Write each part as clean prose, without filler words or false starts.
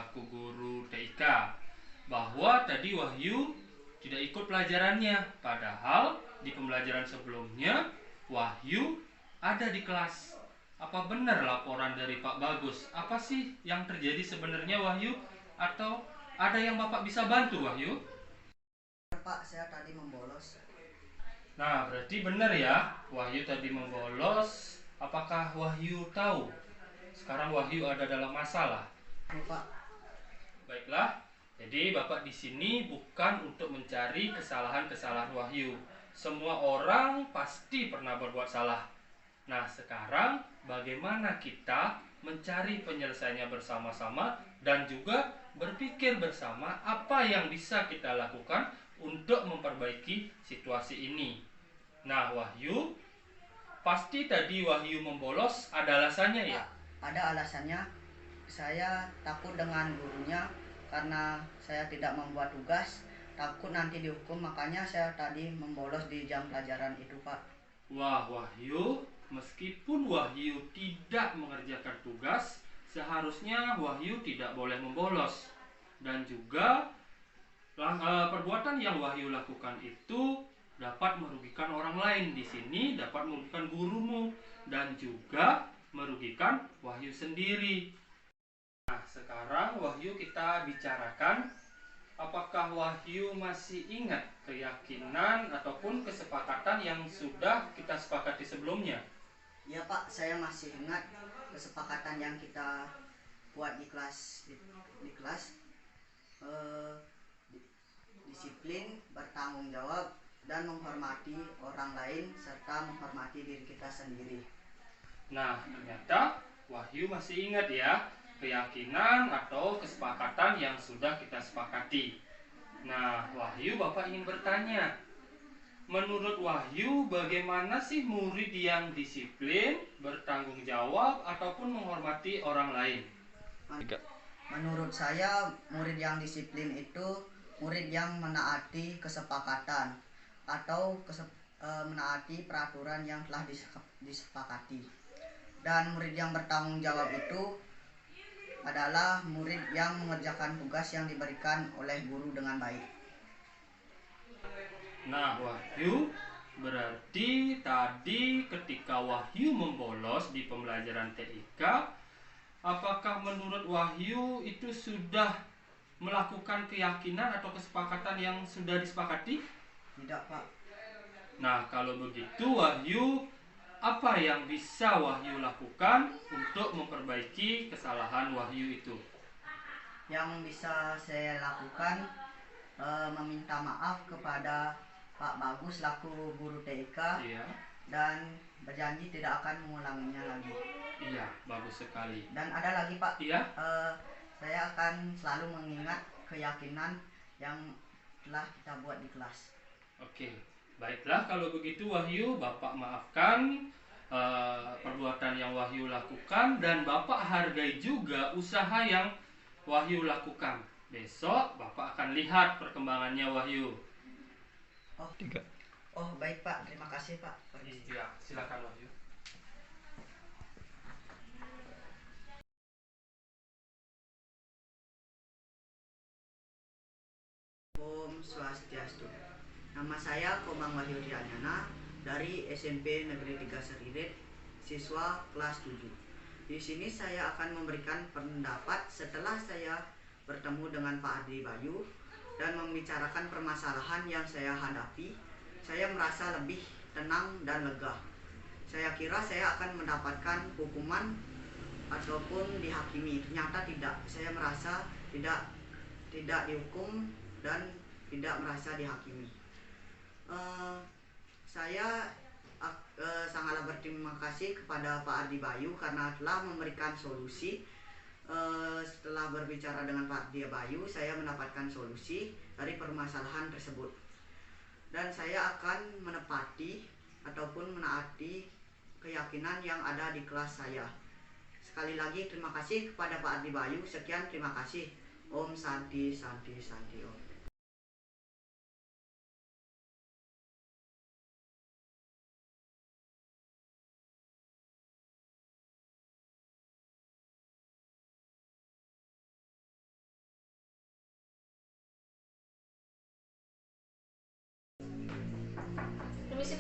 selaku guru TIK bahwa tadi Wahyu tidak ikut pelajarannya, padahal di pembelajaran sebelumnya Wahyu ada di kelas. Apa benar laporan dari Pak Bagus? Apa sih yang terjadi sebenarnya Wahyu? Atau ada yang Bapak bisa bantu Wahyu? Pak, saya tadi membolos. Nah, berarti benar ya, Wahyu tadi membolos. Apakah Wahyu tahu sekarang Wahyu ada dalam masalah? Pak. Baiklah, jadi Bapak di sini bukan untuk mencari kesalahan-kesalahan Wahyu. Semua orang pasti pernah berbuat salah. Nah, sekarang bagaimana kita mencari penyelesaiannya bersama-sama dan juga berpikir bersama apa yang bisa kita lakukan untuk memperbaiki situasi ini. Nah, Wahyu, pasti tadi Wahyu membolos ada alasannya ya? Ada alasannya. Saya takut dengan gurunya karena saya tidak membuat tugas, takut nanti dihukum, makanya saya tadi membolos di jam pelajaran itu, Pak. Wah, Wahyu, meskipun Wahyu tidak mengerjakan tugas, seharusnya Wahyu tidak boleh membolos. Dan juga perbuatan yang Wahyu lakukan itu dapat merugikan orang lain. Di sini dapat merugikan gurumu dan juga merugikan Wahyu sendiri. Nah, sekarang Wahyu kita bicarakan apakah Wahyu masih ingat keyakinan ataupun kesepakatan yang sudah kita sepakati sebelumnya? Ya, Pak, saya masih ingat kesepakatan yang kita buat di kelas eh, disiplin, bertanggung jawab, dan menghormati orang lain serta menghormati diri kita sendiri. Nah, ternyata Wahyu masih ingat ya keyakinan atau kesepakatan yang sudah kita sepakati. Nah, Wahyu, Bapak ingin bertanya, menurut Wahyu bagaimana sih murid yang disiplin, bertanggung jawab, ataupun menghormati orang lain? Menurut saya, murid yang disiplin itu murid yang menaati kesepakatan atau menaati peraturan yang telah disepakati. Dan murid yang bertanggung jawab itu adalah murid yang mengerjakan tugas yang diberikan oleh guru dengan baik. Nah, Wahyu, berarti tadi ketika Wahyu membolos di pembelajaran TIK, apakah menurut Wahyu itu sudah melakukan keyakinan atau kesepakatan yang sudah disepakati? Tidak, Pak. Nah, kalau begitu Wahyu, apa yang bisa Wahyu lakukan untuk memperbaiki kesalahan Wahyu itu? Yang bisa saya lakukan meminta maaf kepada Pak Bagus laku guru TIK. Iya. Dan berjanji tidak akan mengulanginya lagi. Iya, bagus sekali. Dan ada lagi, Pak. Iya. Saya akan selalu mengingat keyakinan yang telah kita buat di kelas. Oke, baiklah kalau begitu Wahyu, Bapak maafkan perbuatan yang Wahyu lakukan dan Bapak hargai juga usaha yang Wahyu lakukan. Besok Bapak akan lihat perkembangannya Wahyu. Oh, baik, Pak. Terima kasih, Pak. Iya, silakan Wahyu. Om Swastiastu. Nama saya Komang Wahyu Dianyana dari SMP Negeri 3 Seririt, siswa kelas 7. Di sini saya akan memberikan pendapat setelah saya bertemu dengan Pak Ardi Bayu dan membicarakan permasalahan yang saya hadapi. Saya merasa lebih tenang dan lega. Saya kira saya akan mendapatkan hukuman ataupun dihakimi. Ternyata tidak. Saya merasa tidak dihukum dan tidak merasa dihakimi. Saya sangatlah berterima kasih kepada Pak Ardi Bayu karena telah memberikan solusi. Setelah berbicara dengan Pak Ardi Bayu, saya mendapatkan solusi dari permasalahan tersebut. Dan saya akan menepati ataupun menaati keyakinan yang ada di kelas saya. Sekali lagi terima kasih kepada Pak Ardi Bayu. Sekian, terima kasih. Om Santi Santi Santi Om.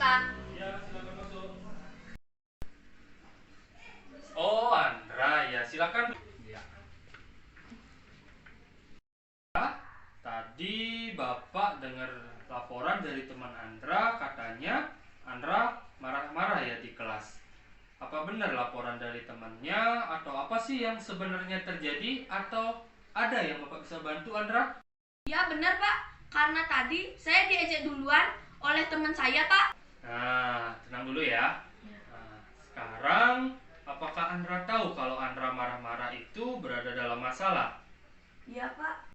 Pak. Ya, silakan masuk. Oh, Andra, ya silakan. Ya. Tadi Bapak dengar laporan dari teman Andra, katanya Andra marah-marah ya di kelas. Apa benar laporan dari temannya atau apa sih yang sebenarnya terjadi atau ada yang Bapak bisa bantu Andra? Ya benar Pak, karena tadi saya diejek duluan oleh teman saya Pak. Nah, tenang dulu ya. Nah, sekarang apakah Andra tahu kalau Andra marah-marah itu berada dalam masalah? Iya Pak.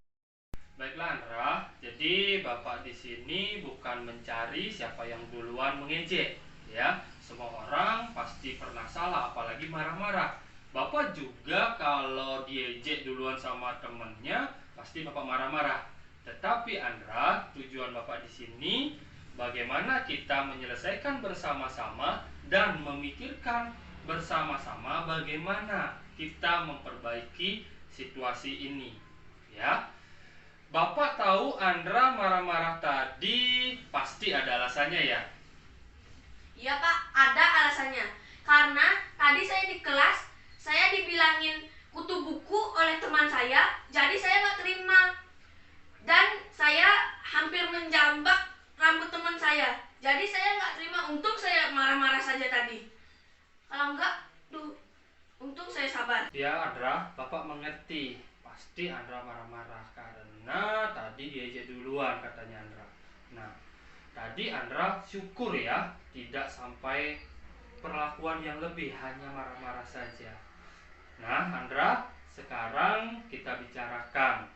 Baiklah Andra, jadi Bapak di sini bukan mencari siapa yang duluan mengejek, ya. Semua orang pasti pernah salah, apalagi marah-marah. Bapak juga kalau diejek duluan sama temennya, pasti Bapak marah-marah. Tetapi Andra, tujuan Bapak di sini bagaimana kita menyelesaikan bersama-sama dan memikirkan bersama-sama bagaimana kita memperbaiki situasi ini, ya. Bapak tahu Andra marah-marah tadi pasti ada alasannya ya? Iya Pak, ada alasannya. Karena tadi saya di kelas, saya dibilangin kutu buku oleh teman saya, jadi saya nggak terima. Dan saya hampir menjambak rambut teman saya, jadi saya nggak terima. Untung saya marah-marah saja tadi. Kalau enggak, untung saya sabar. Ya Andra, Bapak mengerti. Pasti Andra marah-marah karena tadi diejek duluan katanya Andra. Nah, tadi Andra syukur ya, tidak sampai perlakuan yang lebih, hanya marah-marah saja. Nah Andra, sekarang kita bicarakan.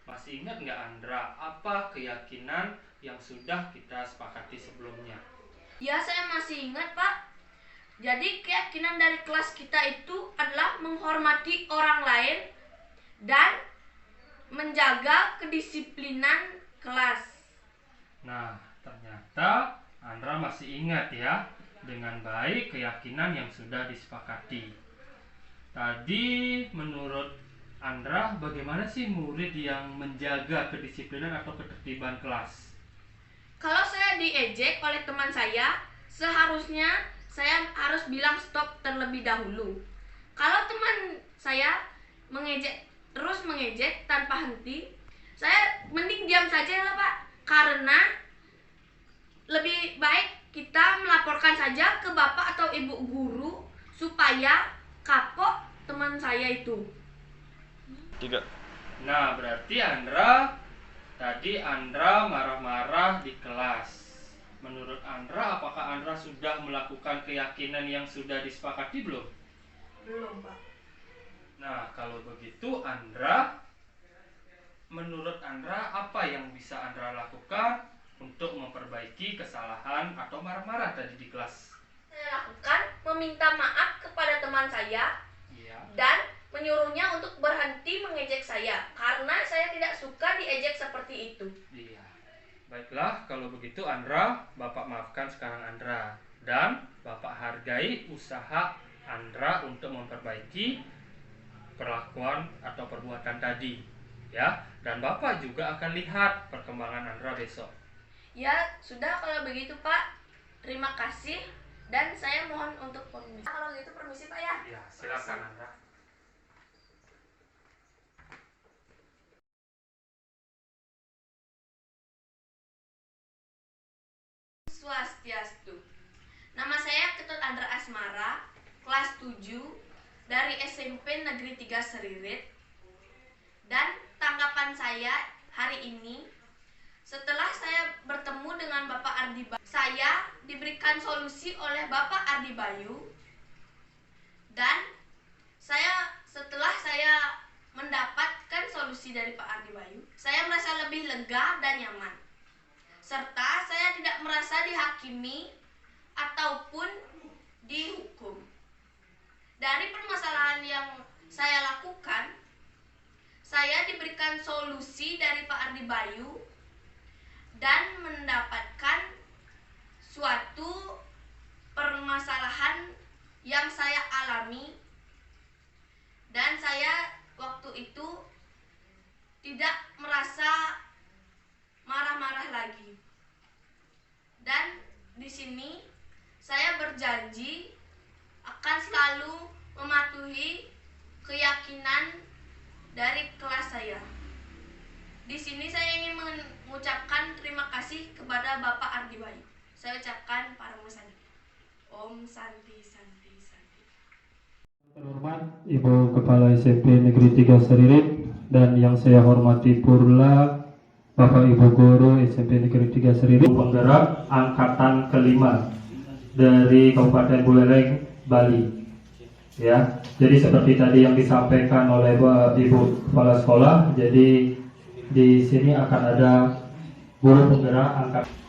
Masih ingat nggak Andra, apa keyakinan yang sudah kita sepakati sebelumnya? Ya, saya masih ingat Pak. Jadi keyakinan dari kelas kita itu adalah menghormati orang lain dan menjaga kedisiplinan kelas. Nah, ternyata Andra masih ingat ya dengan baik keyakinan yang sudah disepakati. Tadi menurut Andra, bagaimana sih murid yang menjaga kedisiplinan atau ketertiban kelas? Kalau saya diejek oleh teman saya, seharusnya saya harus bilang stop terlebih dahulu. Kalau teman saya terus mengejek tanpa henti, saya mending diam saja lah Pak. Karena lebih baik kita melaporkan saja ke bapak atau ibu guru supaya kapok teman saya itu. 3. Nah, berarti tadi Andra marah-marah di kelas. Menurut Andra, apakah Andra sudah melakukan keyakinan yang sudah disepakati belum? Belum Pak. Nah, kalau begitu menurut Andra apa yang bisa Andra lakukan untuk memperbaiki kesalahan atau marah-marah tadi di kelas? Saya lakukan meminta maaf kepada teman saya. Iya. Dan menyuruhnya untuk berhenti mengejek saya karena saya tidak suka diejek seperti itu. Iya. Baiklah, kalau begitu Andra, Bapak maafkan sekarang Andra. Dan Bapak hargai usaha Andra untuk memperbaiki perlakuan atau perbuatan tadi. Ya, dan Bapak juga akan lihat perkembangan Andra besok. Ya, sudah kalau begitu Pak. Terima kasih dan saya mohon untuk permisi. Kalau gitu permisi Pak ya. Ya, silakan Andra. Swastiastu. Nama saya Ketut Andra Asmara, kelas 7 dari SMP Negeri 3 Seririt. Dan tanggapan saya hari ini, setelah saya bertemu dengan Bapak Ardi Bayu, saya diberikan solusi oleh Bapak Ardi Bayu. Dan setelah saya mendapatkan solusi dari Pak Ardi Bayu, saya merasa lebih lega dan nyaman. Serta saya tidak merasa dihakimi ataupun dihukum. Dari permasalahan yang saya lakukan, saya diberikan solusi dari Pak Ardi Bayu dan mendapatkan suatu permasalahan yang saya alami, dan saya waktu itu tidak merasa marah-marah lagi. Dan di sini saya berjanji akan selalu mematuhi keyakinan dari kelas saya. Di sini saya ingin mengucapkan terima kasih kepada Bapak Ardi Bayu. Saya ucapkan Paramasani. Om Santi Santi Santi. Terhormat Ibu Kepala SMP Negeri 3 Seririt dan yang saya hormati pula Bapak Ibu Guru SMP Negeri 3 Seririt, penggerak angkatan kelima dari Kabupaten Buleleng, Bali. Ya, jadi seperti tadi yang disampaikan oleh Ibu Kepala Sekolah, jadi di sini akan ada guru penggerak angkatan.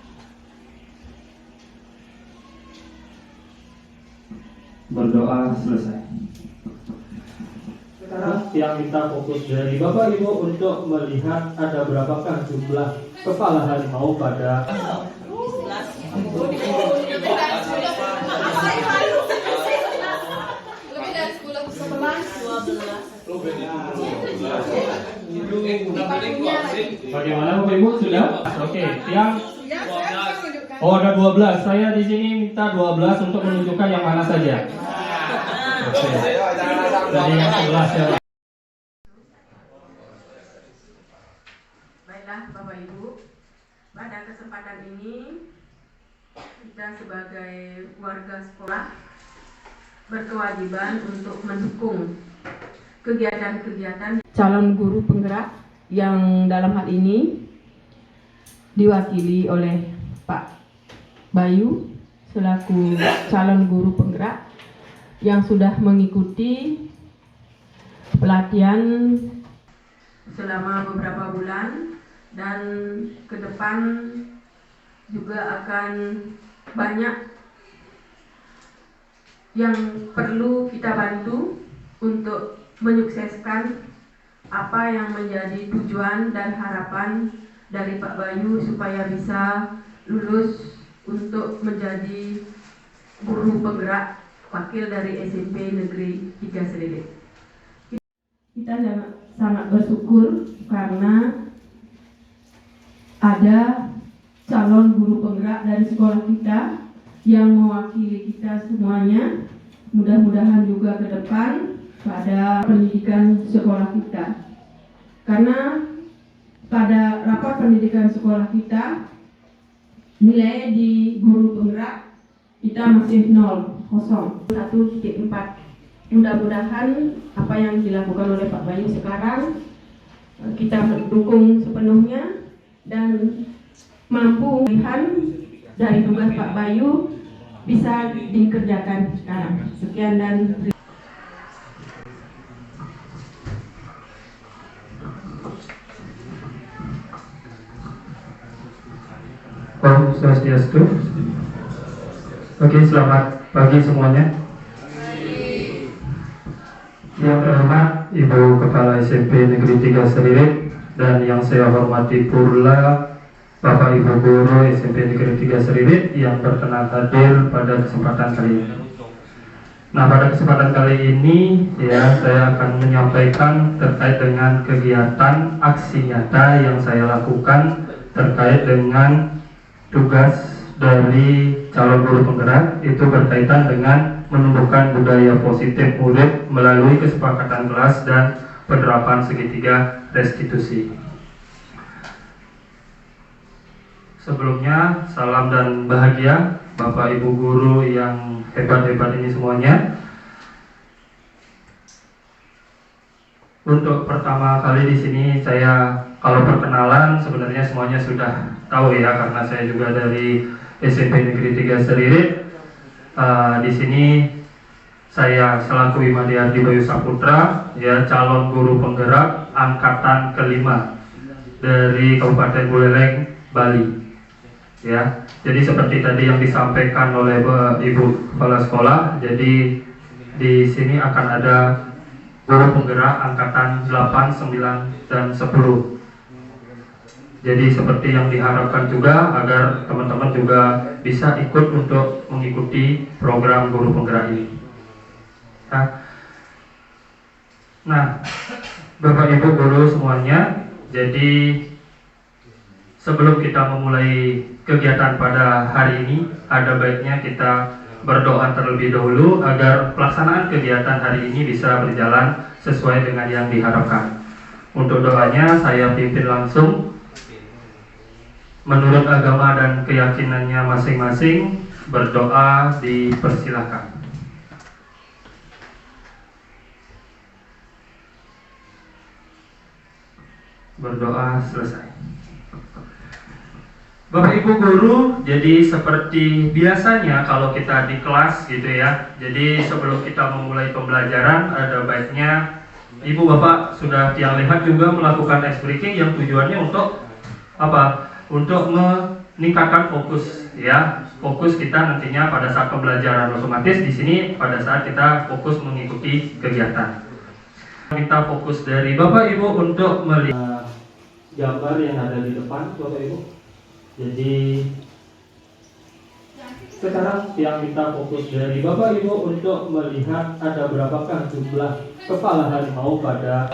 Berdoa selesai. Sekarang yang kita fokus dari Bapak Ibu untuk melihat ada berapakah jumlah kepala harimau pada Bagaimana Bapak Ibu sudah? Oke, yang ada 12. Saya di sini minta 12 untuk menunjukkan yang mana saja. Oke. Jadi yang 11 ya. Baiklah Bapak Ibu, pada kesempatan ini kita sebagai warga sekolah berkewajiban untuk mendukung kegiatan-kegiatan calon guru penggerak yang dalam hal ini diwakili oleh Pak Bayu selaku calon guru penggerak yang sudah mengikuti pelatihan selama beberapa bulan dan ke depan juga akan banyak yang perlu kita bantu untuk menyukseskan apa yang menjadi tujuan dan harapan dari Pak Bayu supaya bisa lulus untuk menjadi guru penggerak wakil dari SMP Negeri 3 Seririt. Kita sangat bersyukur karena ada calon guru penggerak dari sekolah kita yang mewakili kita semuanya. Mudah-mudahan juga ke depan pada pendidikan sekolah kita. Karena pada rapat pendidikan sekolah kita, nilai di guru penggerak kita masih 0, kosong, 1.4. Mudah-mudahan apa yang dilakukan oleh Pak Bayu sekarang kita dukung sepenuhnya dan mampu melihat dari tugas Pak Bayu bisa dikerjakan sekarang. Sekian dan Om Swastiastu. Oke, selamat pagi semuanya. Yang terhormat Ibu Kepala SMP Negeri 3 Seririt dan yang saya hormati pula Bapak Ibu Guru SMP Negeri 3 Seririt yang berkenan hadir pada kesempatan kali ini. Nah, pada kesempatan kali ini ya saya akan menyampaikan terkait dengan kegiatan aksi nyata yang saya lakukan terkait dengan tugas dari calon guru penggerak, itu berkaitan dengan menumbuhkan budaya positif murid melalui kesepakatan kelas dan penerapan segitiga restitusi. Sebelumnya, salam dan bahagia Bapak Ibu Guru yang hebat-hebat ini semuanya. Untuk pertama kali di sini saya kalau perkenalan sebenarnya semuanya sudah tahu ya, karena saya juga dari SMP Negeri 3 Seririt. Di sini saya selaku Imadi Ardi Bayu Saputra, ya, calon guru penggerak angkatan kelima dari Kabupaten Buleleng, Bali. Ya, jadi seperti tadi yang disampaikan oleh Ibu Kepala Sekolah, jadi di sini akan ada guru penggerak angkatan 8, 9, dan 10. Jadi seperti yang diharapkan juga agar teman-teman juga bisa ikut untuk mengikuti program guru penggerak ini. Nah, Bapak Ibu Guru semuanya, jadi sebelum kita memulai kegiatan pada hari ini, ada baiknya kita berdoa terlebih dahulu agar pelaksanaan kegiatan hari ini bisa berjalan sesuai dengan yang diharapkan. Untuk doanya saya pimpin langsung menurut agama dan keyakinannya masing-masing. Berdoa dipersilahkan. Berdoa selesai. Bapak Ibu guru, jadi seperti biasanya kalau kita di kelas gitu ya. Jadi sebelum kita memulai pembelajaran, ada baiknya Ibu Bapak sudah yang lihat juga melakukan ice breaking yang tujuannya untuk apa? Untuk meningkatkan fokus ya. Fokus kita nantinya pada saat pembelajaran, otomatis di sini pada saat kita fokus mengikuti kegiatan. Kita fokus dari Bapak Ibu untuk melihat gambar yang ada di depan Bapak Ibu. Jadi sekarang yang kita fokus dari Bapak Ibu untuk melihat ada berapakah jumlah kepala harimau pada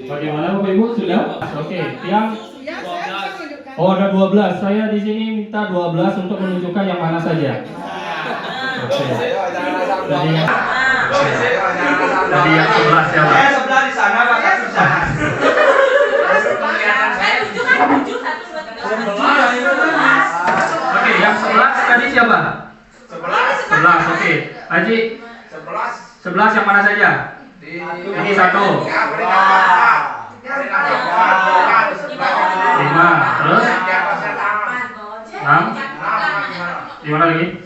bagaimana Bapak Ibu sudah? Oke, yang oh ada 12. Saya di sini minta 12 untuk menunjukkan yang mana saja. Oke. Jadi yang 11 ya, Pak. Sebelah di sana Pak. Oke, yang 11 tadi siapa? 11. Oke. Haji 11 yang mana saja? Ini 1. 5. Terus 6. Di mana lagi?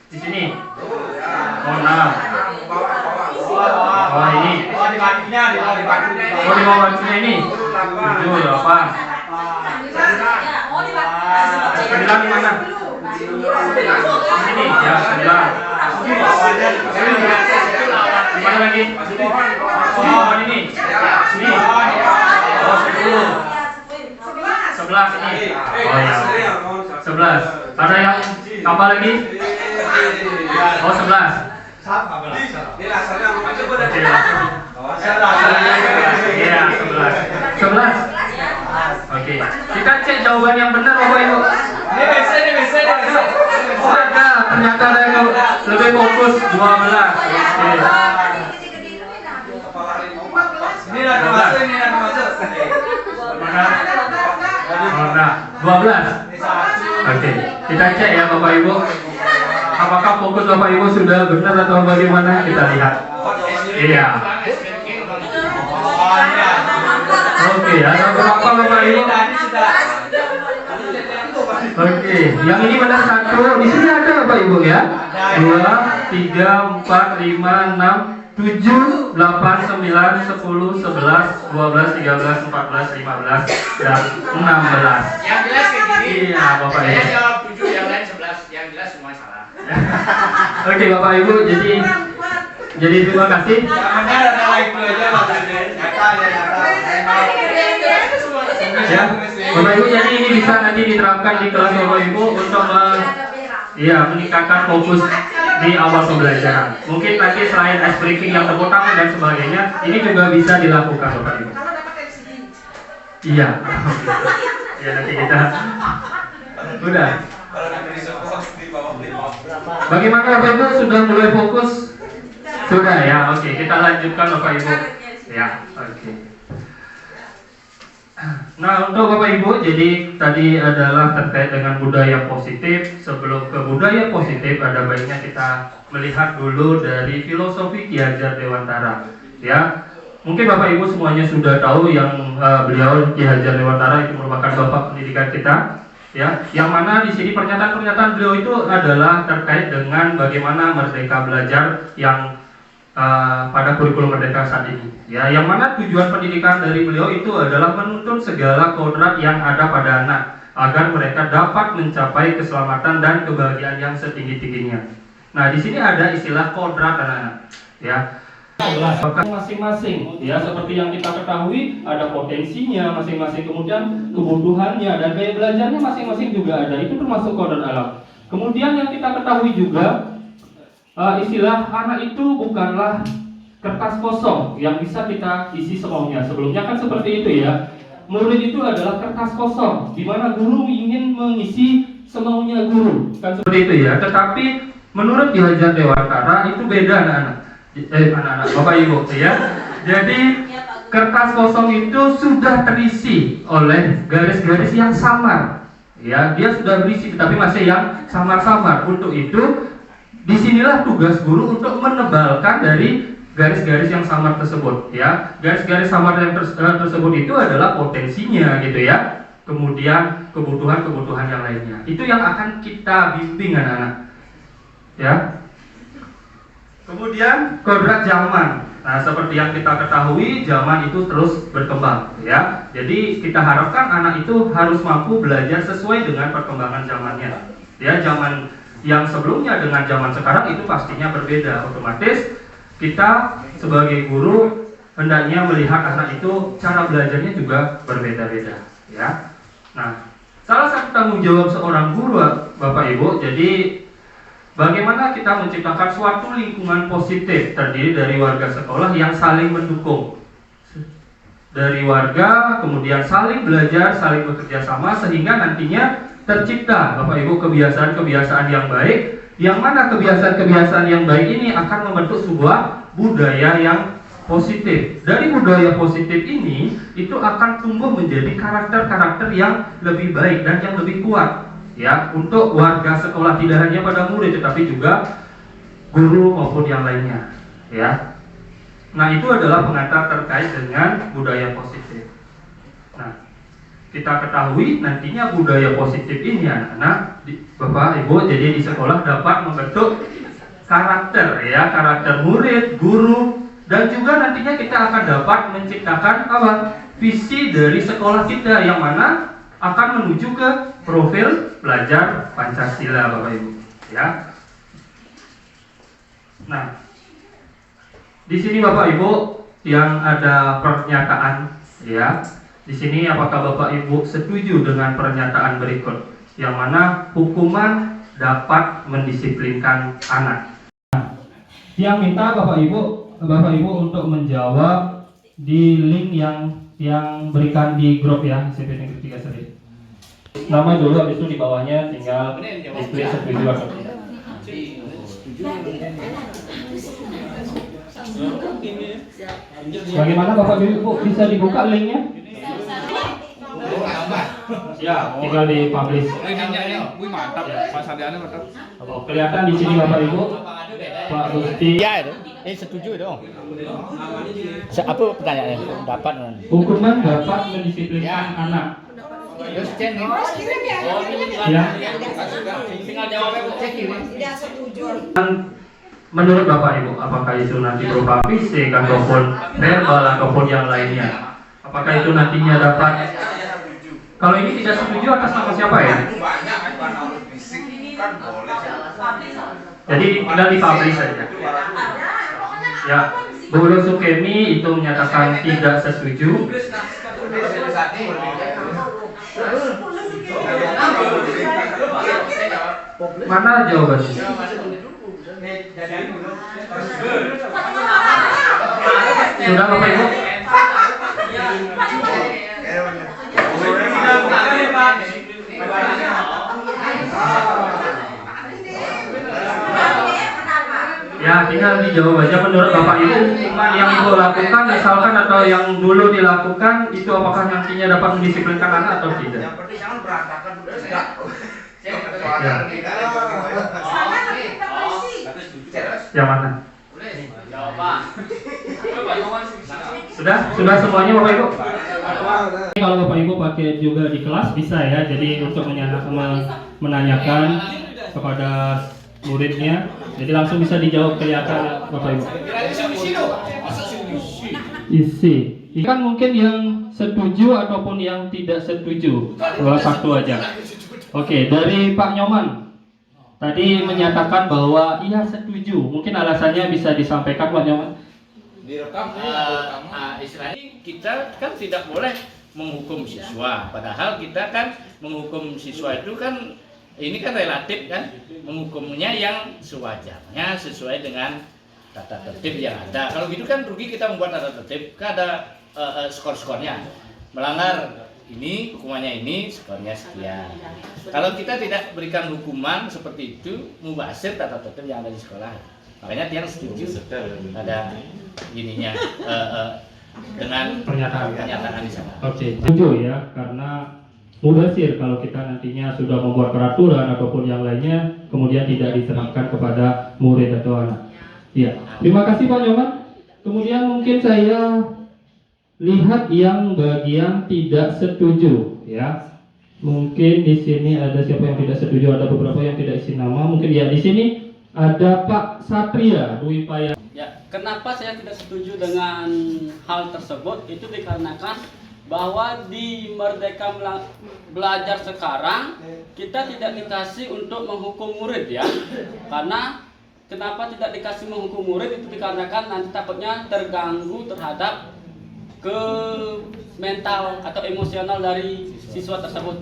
Di sini. Oh 6. Oh ini. Oh di batunya, di bawah batunya. Oh di bawah batunya ini. 7, 8. 9 di mana? Ini ya 9. Di mana lagi? Oh ini. Sini. Oh 10. 11 ini. Oh ya. 11. Ada yang tambah lagi? Oh 11. Iya 11. 11. Oke. Kita cek jawaban yang benar Bapak Ibu. Oh ada, ternyata ada yang lebih fokus 12. Oke. Ini ada masuk, ini ada masuk. Mana? Oh, nah, 12. Oke, kita cek ya Bapak Ibu. Apakah fokus Bapak Ibu sudah benar atau bagaimana? Kita lihat. Iya. Oke, ada berapa Bapak Ibu? Oke, yang ini benar 1. Di sini ada Bapak Ibu ya. 2, 3, 4, 5, 6, 7, 8, 9, 10, 11, 12, 13, 14, 15, dan 16. Yang jelas kayak gini. Iya Bapak Ibu. Saya jawab 7, yang lain 11. Yang jelas semua salah. Oke Bapak Ibu, jadi terima kasih. Namanya ada like aja Pak. Ya, Bapak Ibu, jadi ini bisa nanti diterapkan di kelas Bapak Ibu untuk meningkatkan fokus di awal pembelajaran. Mungkin nanti selain ice breaking yang tepuk tangan dan sebagainya, ini juga bisa dilakukan Bapak Ibu. Iya. Ya nanti kita udah. Bagaimana Bapak Ibu, sudah mulai fokus? Sudah ya, oke. Kita lanjutkan Bapak Ibu. Ya, oke. Nah untuk Bapak Ibu, jadi tadi adalah terkait dengan budaya positif. Sebelum ke budaya positif, ada baiknya kita melihat dulu dari filosofi Ki Hajar Dewantara. Ya, mungkin Bapak Ibu semuanya sudah tahu yang beliau Ki Hajar Dewantara itu merupakan bapak pendidikan kita. Ya, yang mana di sini pernyataan-pernyataan beliau itu adalah terkait dengan bagaimana merdeka belajar yang pada kurikulum merdeka saat ini. Ya, yang mana tujuan pendidikan dari beliau itu adalah menuntun segala kodrat yang ada pada anak agar mereka dapat mencapai keselamatan dan kebahagiaan yang setinggi-tingginya. Nah, di sini ada istilah kodrat anak-anak. Ya. Masing-masing, ya seperti yang kita ketahui ada potensinya masing-masing, kemudian kebutuhannya dan gaya belajarnya masing-masing juga ada. Itu termasuk kodrat alam. Kemudian yang kita ketahui juga, istilah anak itu bukanlah kertas kosong yang bisa kita isi semaunya. Sebelumnya kan seperti itu ya. Murid itu adalah kertas kosong, di mana guru ingin mengisi semaunya guru. Kan seperti itu ya. Tetapi menurut Ki Hajar Dewantara itu beda anak-anak, Bapak Ibu ya. Jadi kertas kosong itu sudah terisi oleh garis-garis yang samar. Ya, dia sudah berisi tapi masih yang samar-samar. Untuk itu, disinilah tugas guru untuk menebalkan dari garis-garis yang samar tersebut. Ya, garis-garis samar yang tersebut itu adalah potensinya, gitu ya. Kemudian kebutuhan-kebutuhan yang lainnya. Itu yang akan kita bimbing anak-anak. Ya. Kemudian kodrat zaman. Nah, seperti yang kita ketahui, zaman itu terus berkembang, ya. Jadi kita harapkan anak itu harus mampu belajar sesuai dengan perkembangan zamannya. Ya, zaman yang sebelumnya dengan zaman sekarang itu pastinya berbeda. Otomatis kita sebagai guru hendaknya melihat anak itu cara belajarnya juga berbeda-beda, ya. Nah, salah satu tanggung jawab seorang guru, Bapak Ibu, jadi bagaimana kita menciptakan suatu lingkungan positif terdiri dari warga sekolah yang saling mendukung. Dari warga, kemudian saling belajar, saling bekerja sama sehingga nantinya tercipta, Bapak Ibu, kebiasaan-kebiasaan yang baik, yang mana kebiasaan-kebiasaan yang baik ini akan membentuk sebuah budaya yang positif. Dari budaya positif ini, itu akan tumbuh menjadi karakter-karakter yang lebih baik dan yang lebih kuat. Ya, untuk warga sekolah, tidak hanya pada murid tetapi juga guru maupun yang lainnya, ya. Nah, itu adalah pengantar terkait dengan budaya positif. Nah, kita ketahui nantinya budaya positif ini anak-anak, Bapak Ibu, jadi di sekolah dapat membentuk karakter, ya, karakter murid, guru, dan juga nantinya kita akan dapat menciptakan apa? Visi dari sekolah kita yang mana akan menuju ke profil pelajar Pancasila, Bapak Ibu, ya. Nah, di sini Bapak Ibu yang ada pernyataan, ya. Di sini apakah Bapak Ibu setuju dengan pernyataan berikut, yang mana hukuman dapat mendisiplinkan anak? Nah, yang minta Bapak Ibu untuk menjawab di link yang berikan di grup ya, SMP Negeri 3 Seril. Nama dulu, habis itu di bawahnya tinggal diklik setuju atau tidak. Bagaimana Bapak Ibu, bisa dibuka linknya? Ya, tinggal di publish. Mantap, Mas Adiana mantap. Oh, kelihatan di sini Bapak Ibu, Pak Gusti. Ya itu, setuju itu. Apa pertanyaannya? Dapat. Hukuman dapat mendisiplinkan anak. Ya. Menurut Bapak Ibu, apakah itu nanti berupa fisik ataupun verbal ataupun yang lainnya? Apakah itu nantinya dapat? Kalau ini tidak setuju atas nama siapa ya? Jadi tinggal dipublish saja. Ya, Bu Sukemi itu menyatakan tidak setuju. Mana jawabannya? Sudah Bapak Ibu? Ya, tinggal dijawab aja menurut Bapak Ibu, hukuman yang Ibu lakukan misalkan atau yang dulu dilakukan itu apakah nantinya dapat mendisiplinkan anak atau tidak? Yang penting jangan berantakan ya. Yang mana? Sudah semuanya Bapak Ibu? Kalau Bapak Ibu pakai juga di kelas bisa ya, jadi untuk menanyakan kepada muridnya, jadi langsung bisa dijawab kelihatan Bapak Ibu. Isi. Kan mungkin yang setuju ataupun yang tidak setuju. Salah satu aja. Oke, dari Pak Nyoman. Tadi menyatakan bahwa ia setuju. Mungkin alasannya bisa disampaikan Pak Nyoman. Direkam. Istilahnya kita kan tidak boleh menghukum siswa. Padahal kita kan menghukum siswa itu kan Ini kan relatif kan, menghukumnya yang sewajarnya sesuai dengan tata tertib yang ada. Kalau gitu kan rugi kita membuat tata tertib, kan ada skor-skornya. Melanggar ini, hukumannya ini, skornya sekian. Kalau kita tidak berikan hukuman seperti itu, mubazir tata tertib yang ada di sekolah. Makanya Tiang setuju ada ininya dengan pernyataan di sana. Oke, setuju ya, karena mubazir kalau kita nantinya sudah membuat peraturan ataupun yang lainnya, kemudian tidak diterapkan kepada murid atau anak. Ya, terima kasih Pak Nyoman. Kemudian mungkin saya lihat yang bagian tidak setuju, ya. Mungkin di sini ada siapa yang tidak setuju, ada beberapa yang tidak isi nama. Mungkin ya di sini ada Pak Satria Dwi Paya. Ya, kenapa saya tidak setuju dengan hal tersebut? Itu dikarenakan bahwa di Merdeka Belajar sekarang kita tidak dikasih untuk menghukum murid ya. Karena kenapa tidak dikasih menghukum murid itu dikarenakan nanti takutnya terganggu terhadap ke mental atau emosional dari siswa tersebut.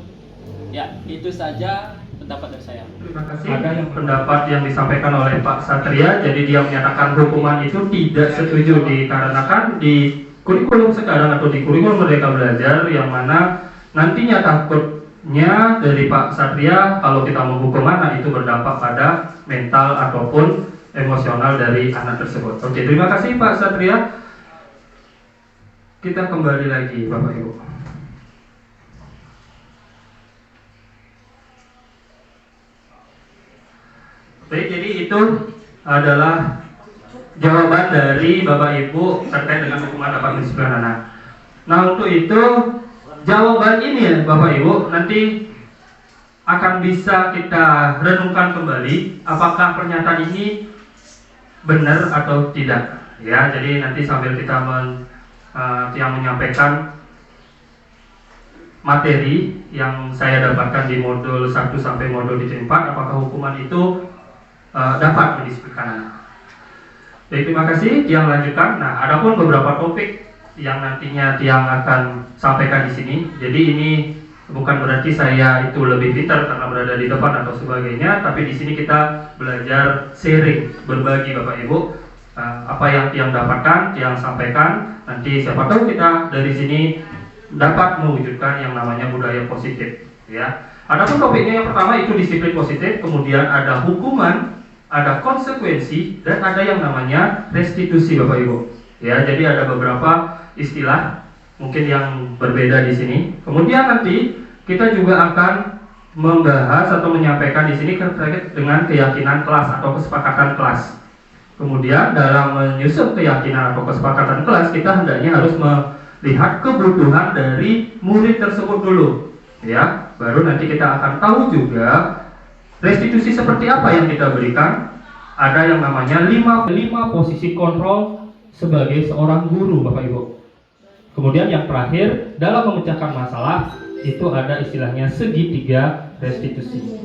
Ya, itu saja pendapat dari saya. Terima kasih. Ada yang pendapat yang disampaikan oleh Pak Satria, jadi dia menyatakan hukuman itu tidak setuju dikarenakan di kurikulum sekarang atau di kurikulum Merdeka Belajar yang mana nantinya takutnya dari Pak Satria kalau kita menghukum anak itu berdampak pada mental ataupun emosional dari anak tersebut. Oke, terima kasih Pak Satria. Kita kembali lagi Bapak Ibu. Oke, jadi itu adalah jawaban dari Bapak Ibu terkait dengan hukuman dapat mendisiplin anak. Nah, untuk itu jawaban ini ya Bapak Ibu nanti akan bisa kita renungkan kembali apakah pernyataan ini benar atau tidak. Ya, jadi nanti sambil kita yang menyampaikan materi yang saya dapatkan di modul 1 sampai modul 4, apakah hukuman itu dapat mendisiplinkan anak. Baik, terima kasih. Tiang lanjutkan. Nah, adapun beberapa topik yang nantinya Tiang akan sampaikan di sini. Jadi ini bukan berarti saya itu lebih pintar karena berada di depan atau sebagainya, tapi di sini kita belajar sharing, berbagi Bapak Ibu. Apa yang Tiang dapatkan, Tiang sampaikan. Nanti siapa tahu kita dari sini dapat mewujudkan yang namanya budaya positif. Ya. Adapun topiknya yang pertama itu disiplin positif, kemudian ada hukuman, ada konsekuensi, dan ada yang namanya restitusi Bapak Ibu. Ya, jadi ada beberapa istilah mungkin yang berbeda di sini. Kemudian nanti kita juga akan membahas atau menyampaikan di sini terkait dengan keyakinan kelas atau kesepakatan kelas. Kemudian dalam menyusun keyakinan atau kesepakatan kelas kita hendaknya harus melihat kebutuhan dari murid tersebut dulu, ya. Baru nanti kita akan tahu juga restitusi seperti apa yang kita berikan. Ada yang namanya 5 posisi kontrol sebagai seorang guru Bapak Ibu. Kemudian yang terakhir dalam memecahkan masalah itu ada istilahnya segitiga restitusi.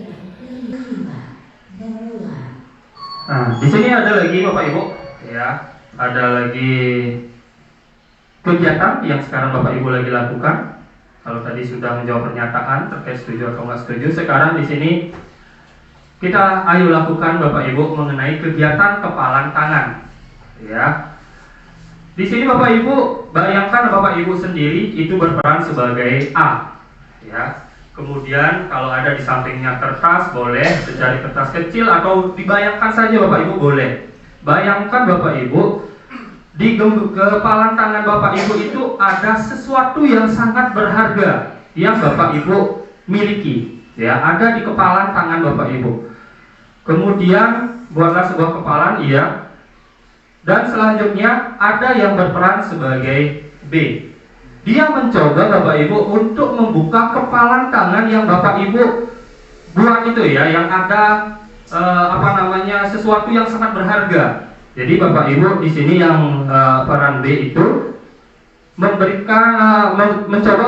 Nah, di sini ada lagi Bapak Ibu, ya, ada lagi kegiatan yang sekarang Bapak Ibu lagi lakukan. Kalau tadi sudah menjawab pernyataan terkait setuju atau nggak setuju, sekarang di sini kita ayo lakukan Bapak Ibu mengenai kegiatan kepalan tangan, ya. Di sini Bapak Ibu bayangkan Bapak Ibu sendiri itu berperan sebagai A, ya. Kemudian kalau ada di sampingnya kertas boleh secari kertas kecil atau dibayangkan saja Bapak Ibu boleh. Bayangkan Bapak Ibu di kepalan tangan Bapak Ibu itu ada sesuatu yang sangat berharga yang Bapak Ibu miliki, ya, ada di kepalan tangan Bapak Ibu. Kemudian buatlah sebuah kepalan, iya. Dan selanjutnya ada yang berperan sebagai B. Dia mencoba Bapak Ibu untuk membuka kepalan tangan yang Bapak Ibu buat itu, ya, yang ada sesuatu yang sangat berharga. Jadi Bapak Ibu di sini yang peran B itu mencoba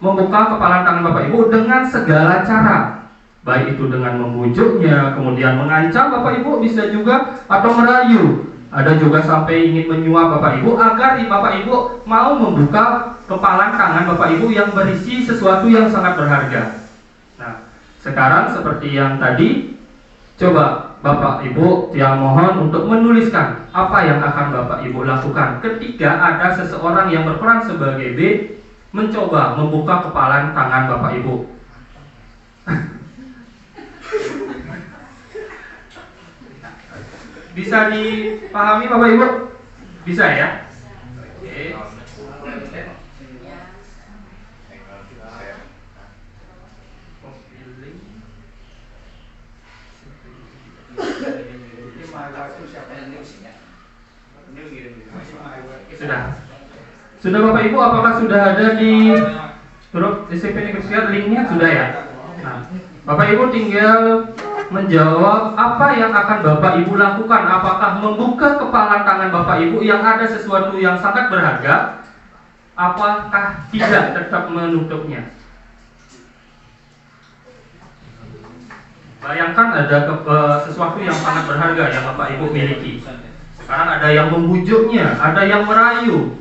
membuka kepalan tangan Bapak Ibu dengan segala cara, baik itu dengan membujuknya, kemudian mengancam Bapak Ibu bisa juga, atau merayu. Ada juga sampai ingin menyuap Bapak Ibu agar Bapak Ibu mau membuka kepalan tangan Bapak Ibu yang berisi sesuatu yang sangat berharga. Nah, Sekarang seperti yang tadi, coba Bapak Ibu yang mohon untuk menuliskan apa yang akan Bapak Ibu lakukan ketika ada seseorang yang berperan sebagai B mencoba membuka kepalan tangan Bapak Ibu. Bisa dipahami Bapak Ibu? Bisa ya? Oke. Sudah Bapak Ibu, apakah sudah ada di grup SMP Negeri 3 linknya? Sudah ya? Nah, Bapak Ibu tinggal menjawab apa yang akan Bapak Ibu lakukan. Apakah membuka kepalan tangan Bapak Ibu yang ada sesuatu yang sangat berharga, apakah tidak tetap menutupnya? Bayangkan ada sesuatu yang sangat berharga yang Bapak Ibu miliki. Sekarang ada yang membujuknya, ada yang merayu.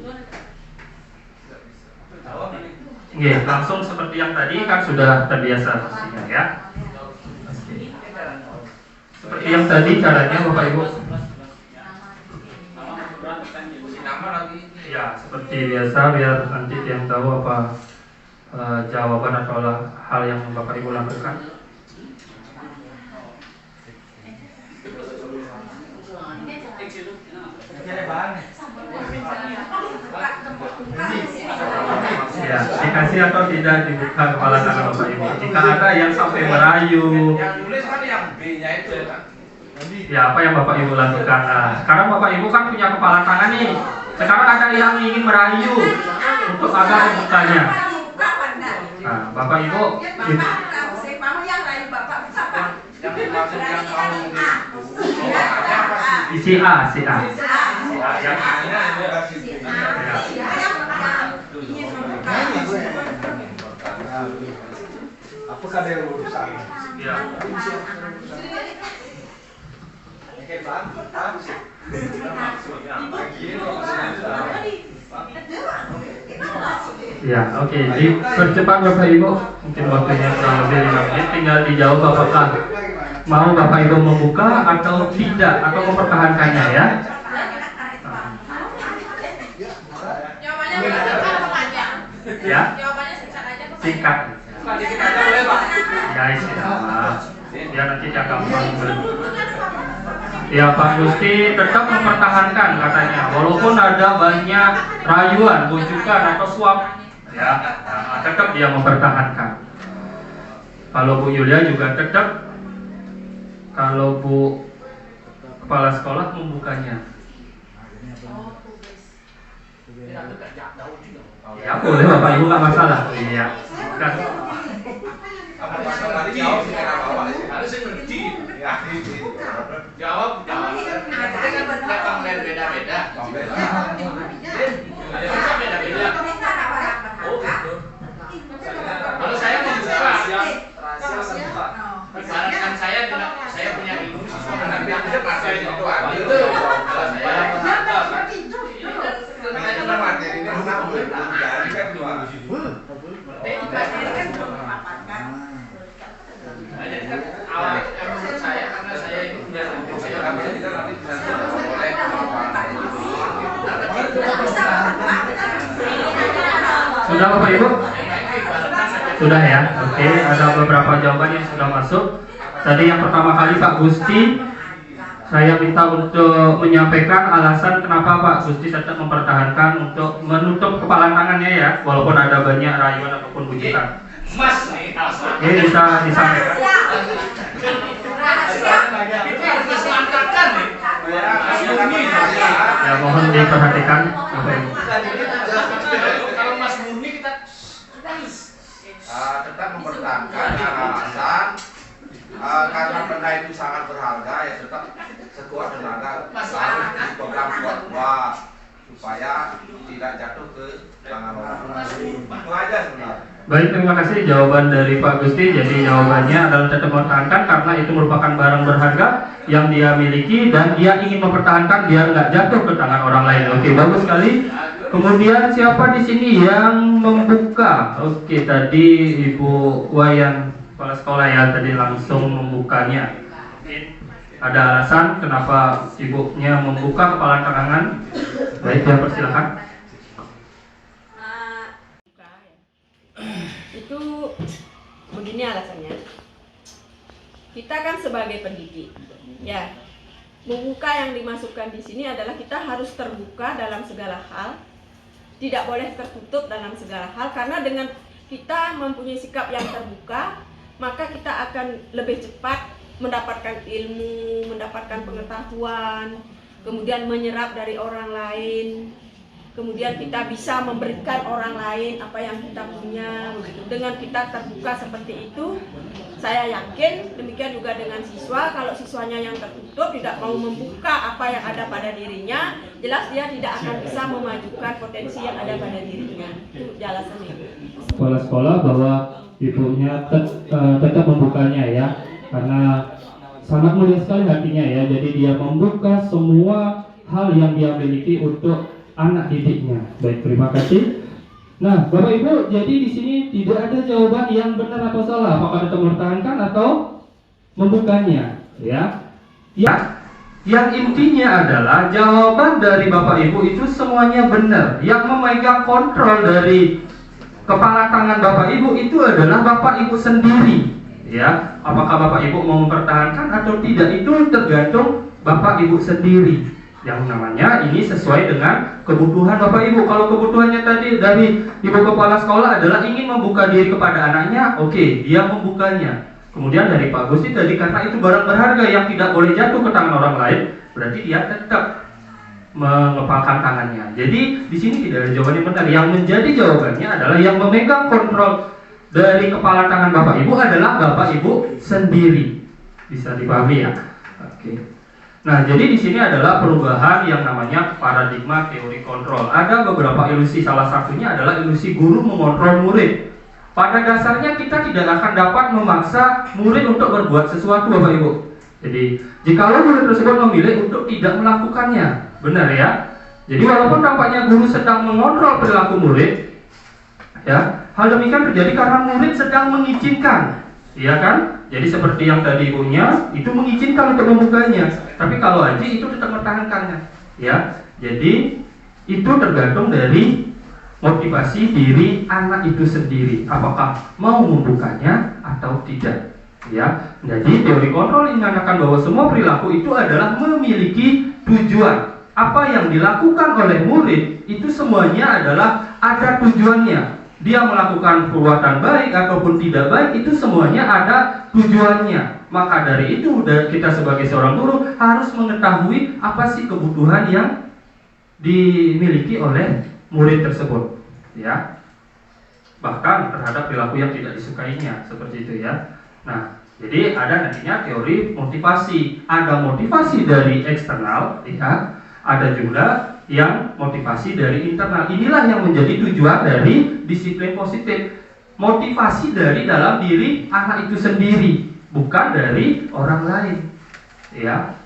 Oke, langsung seperti yang tadi kan sudah terbiasa pastinya ya. Oke. Seperti yang tadi caranya Bapak Ibu. Ya, seperti biasa biar nanti yang tahu apa jawaban atau hal yang Bapak Ibu lakukan. Ya, dikasih atau tidak dibuka kepala tangan Bapak Ibu. Jika ada yang sampai merayu, ya apa yang Bapak Ibu lakukan? Nah, sekarang Bapak Ibu kan punya kepala tangan nih. Sekarang ada yang ingin merayu untuk agar membukanya. Nah, Bapak Ibu, si A. Apakah ada urusan? Ya. Ya, oke. Dipercepat Bapak Ibu. Mungkin waktunya kurang lebih 5 menit. Tinggal dijawab apakah mau Bapak Ibu membuka atau tidak, atau mempertahankannya ya. Ya. Singkat. Ya, istirahat. Ya, nanti dia gampang. Ya, Pak Gusti tetap mempertahankan katanya, walaupun ada banyak rayuan, bujukan atau suap, ya, tetap dia mempertahankan. Kalau Bu Yulia juga tetap, kalau Bu Kepala Sekolah membukanya. Ya boleh Bapak Ibu, nggak masalah. Iya. Kan. Jawab. Kita kan beda-beda. Beda-beda. Kalau saya membuka, ibaratkan saya punya ilmu siswa mengambil saya itu. Kalau saya karena saya itu sudah Bapak Ibu? Sudah ya? Oke, ada beberapa jawaban yang sudah masuk. Tadi yang pertama kali Pak Gusti, saya minta untuk menyampaikan alasan kenapa Pak Gusti tetap mempertahankan untuk menutup kepala tangannya ya, walaupun ada banyak rayuan ataupun bujukan. Mas nih, Oke, bisa disampaikan. Ya, mohon diperhatikan. Kalau Mas Murni kita tetap mempertahankan alasan karena benda itu sangat berharga, ya tetap sekuat tenaga harus dipegang kuat-kuat supaya tidak jatuh ke tangan orang. Itu aja sebenarnya. Baik, terima kasih jawaban dari Pak Gusti. Jadi jawabannya adalah tetap mempertahankan karena itu merupakan barang berharga yang dia miliki dan dia ingin mempertahankan biar nggak jatuh ke tangan orang lain. Oke, bagus sekali. Kemudian siapa di sini yang membuka? Oke, tadi Ibu Wayan kepala sekolah ya tadi langsung membukanya. Mungkin ada alasan kenapa ibunya membuka kepala tangan. Baik, ya persilakan. Itu begini alasannya. Kita kan sebagai pendidik, ya, membuka yang dimasukkan di sini adalah kita harus terbuka dalam segala hal, tidak boleh tertutup dalam segala hal, karena dengan kita mempunyai sikap yang terbuka, maka kita akan lebih cepat mendapatkan ilmu, mendapatkan pengetahuan, kemudian menyerap dari orang lain, kemudian kita bisa memberikan orang lain apa yang kita punya. Begitu. Dengan kita terbuka seperti itu, saya yakin demikian juga dengan siswa. Kalau siswanya yang tertutup, tidak mau membuka apa yang ada pada dirinya, jelas dia tidak akan bisa memajukan potensi yang ada pada dirinya. Itu alasannya. Kepala sekolah bahwa ibunya tetap membukanya ya, karena sangat mulia sekali hatinya ya. Jadi dia membuka semua hal yang dia miliki untuk anak didiknya. Baik, terima kasih. Nah, Bapak Ibu, jadi di sini tidak ada jawaban yang benar atau salah. Apakah tetap mempertahankan atau membukanya? Ya. Ya. Yang intinya adalah jawaban dari Bapak Ibu itu semuanya benar. Yang memegang kontrol dari kepala tangan Bapak Ibu itu adalah Bapak Ibu sendiri. Ya, apakah Bapak Ibu mau mempertahankan atau tidak itu tergantung Bapak Ibu sendiri. Yang namanya ini sesuai dengan kebutuhan Bapak Ibu. Kalau kebutuhannya tadi dari Ibu Kepala Sekolah adalah ingin membuka diri kepada anaknya, oke, dia membukanya. Kemudian dari Pak Gusti tadi karena itu barang berharga yang tidak boleh jatuh ke tangan orang lain, berarti dia tetap mengepalkan tangannya. Jadi di sini tidak ada jawaban yang benar. Yang menjadi jawabannya adalah yang memegang kontrol dari kepala tangan Bapak Ibu adalah Bapak Ibu sendiri. Bisa dipahami ya? Oke. Nah, jadi di sini adalah perubahan yang namanya paradigma teori kontrol. Ada beberapa ilusi, salah satunya adalah ilusi guru mengontrol murid. Pada dasarnya kita tidak akan dapat memaksa murid untuk berbuat sesuatu, Bapak Ibu. Jadi, jikalau murid tersebut memilih untuk tidak melakukannya, benar ya? Jadi walaupun tampaknya guru sedang mengontrol perilaku murid, ya, hal demikian terjadi karena murid sedang mengizinkan, iya kan? Jadi seperti yang tadi ibunya itu mengizinkan untuk membukanya, tapi kalau Haji itu tetap mempertahankannya, ya. Jadi itu tergantung dari motivasi diri anak itu sendiri, apakah mau membukanya atau tidak, ya. Jadi teori kontrol ini mengatakan bahwa semua perilaku itu adalah memiliki tujuan. Apa yang dilakukan oleh murid itu semuanya adalah ada tujuannya. Dia melakukan perbuatan baik ataupun tidak baik itu semuanya ada tujuannya. Maka dari itu kita sebagai seorang guru harus mengetahui apa sih kebutuhan yang dimiliki oleh murid tersebut, ya. Bahkan terhadap perilaku yang tidak disukainya, seperti itu ya. Nah, jadi ada nantinya teori motivasi. Ada motivasi dari eksternal, ya. Ada juga yang motivasi dari internal. Inilah yang menjadi tujuan dari disiplin positif. Motivasi dari dalam diri anak itu sendiri, bukan dari orang lain, ya.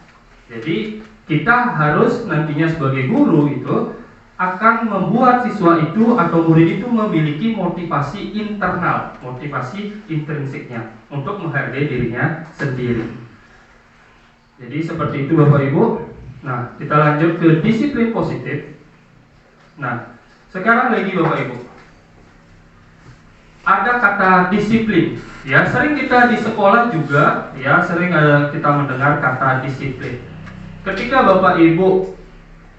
Jadi kita harus nantinya sebagai guru itu akan membuat siswa itu atau murid itu memiliki motivasi internal, motivasi intrinsiknya untuk menghargai dirinya sendiri. Jadi seperti itu Bapak Ibu. Nah, kita lanjut ke disiplin positif. Nah, sekarang lagi Bapak Ibu, ada kata disiplin. Ya, sering kita di sekolah juga, ya, sering kita mendengar kata disiplin. Ketika Bapak Ibu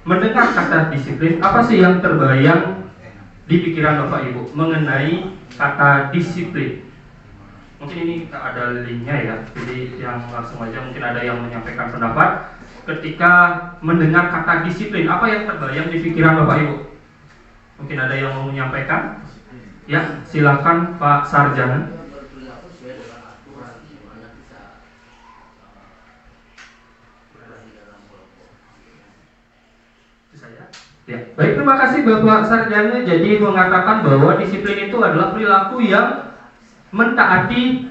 mendengar kata disiplin, apa sih yang terbayang di pikiran Bapak Ibu mengenai kata disiplin? Mungkin ini ada linknya ya, jadi yang langsung aja mungkin ada yang menyampaikan pendapat. Ketika mendengar kata disiplin, apa yang terbayang di pikiran Bapak Ibu? Mungkin ada yang mau menyampaikan? Ya, silakan Pak Sarjana. Ya, baik, terima kasih Bapak Sarjana. Jadi mengatakan bahwa disiplin itu adalah perilaku yang mentaati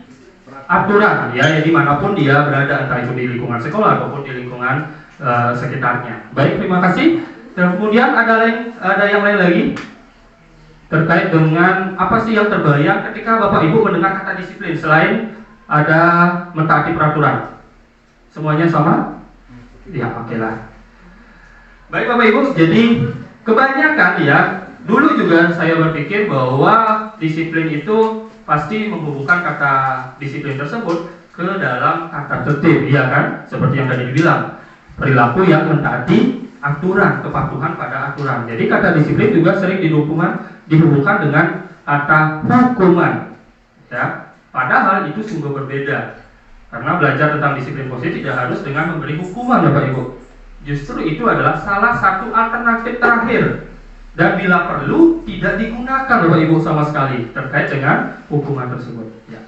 aturan, ya, dimanapun dia berada, entah itu di lingkungan sekolah ataupun di lingkungan sekitarnya. Baik, terima kasih. Dan kemudian ada yang lain lagi. terkait dengan apa sih yang terbayang ketika Bapak Ibu mendengar kata disiplin selain ada mentaati peraturan. Semuanya sama? Ya, oke lah. Baik Bapak Ibu, jadi kebanyakan ya, dulu juga saya berpikir bahwa disiplin itu pasti menghubungkan kata disiplin tersebut ke dalam kata tertib, iya kan? Seperti yang tadi dibilang, perilaku yang mentaati aturan, kepatuhan pada aturan. Jadi kata disiplin juga sering dihubungkan dengan kata hukuman, ya. Padahal itu sungguh berbeda. Karena belajar tentang disiplin positif tidak harus dengan memberi hukuman, Bapak Ibu. Justru itu adalah salah satu alternatif terakhir. Dan bila perlu tidak digunakan Bapak Ibu sama sekali terkait dengan hukuman tersebut. Ya.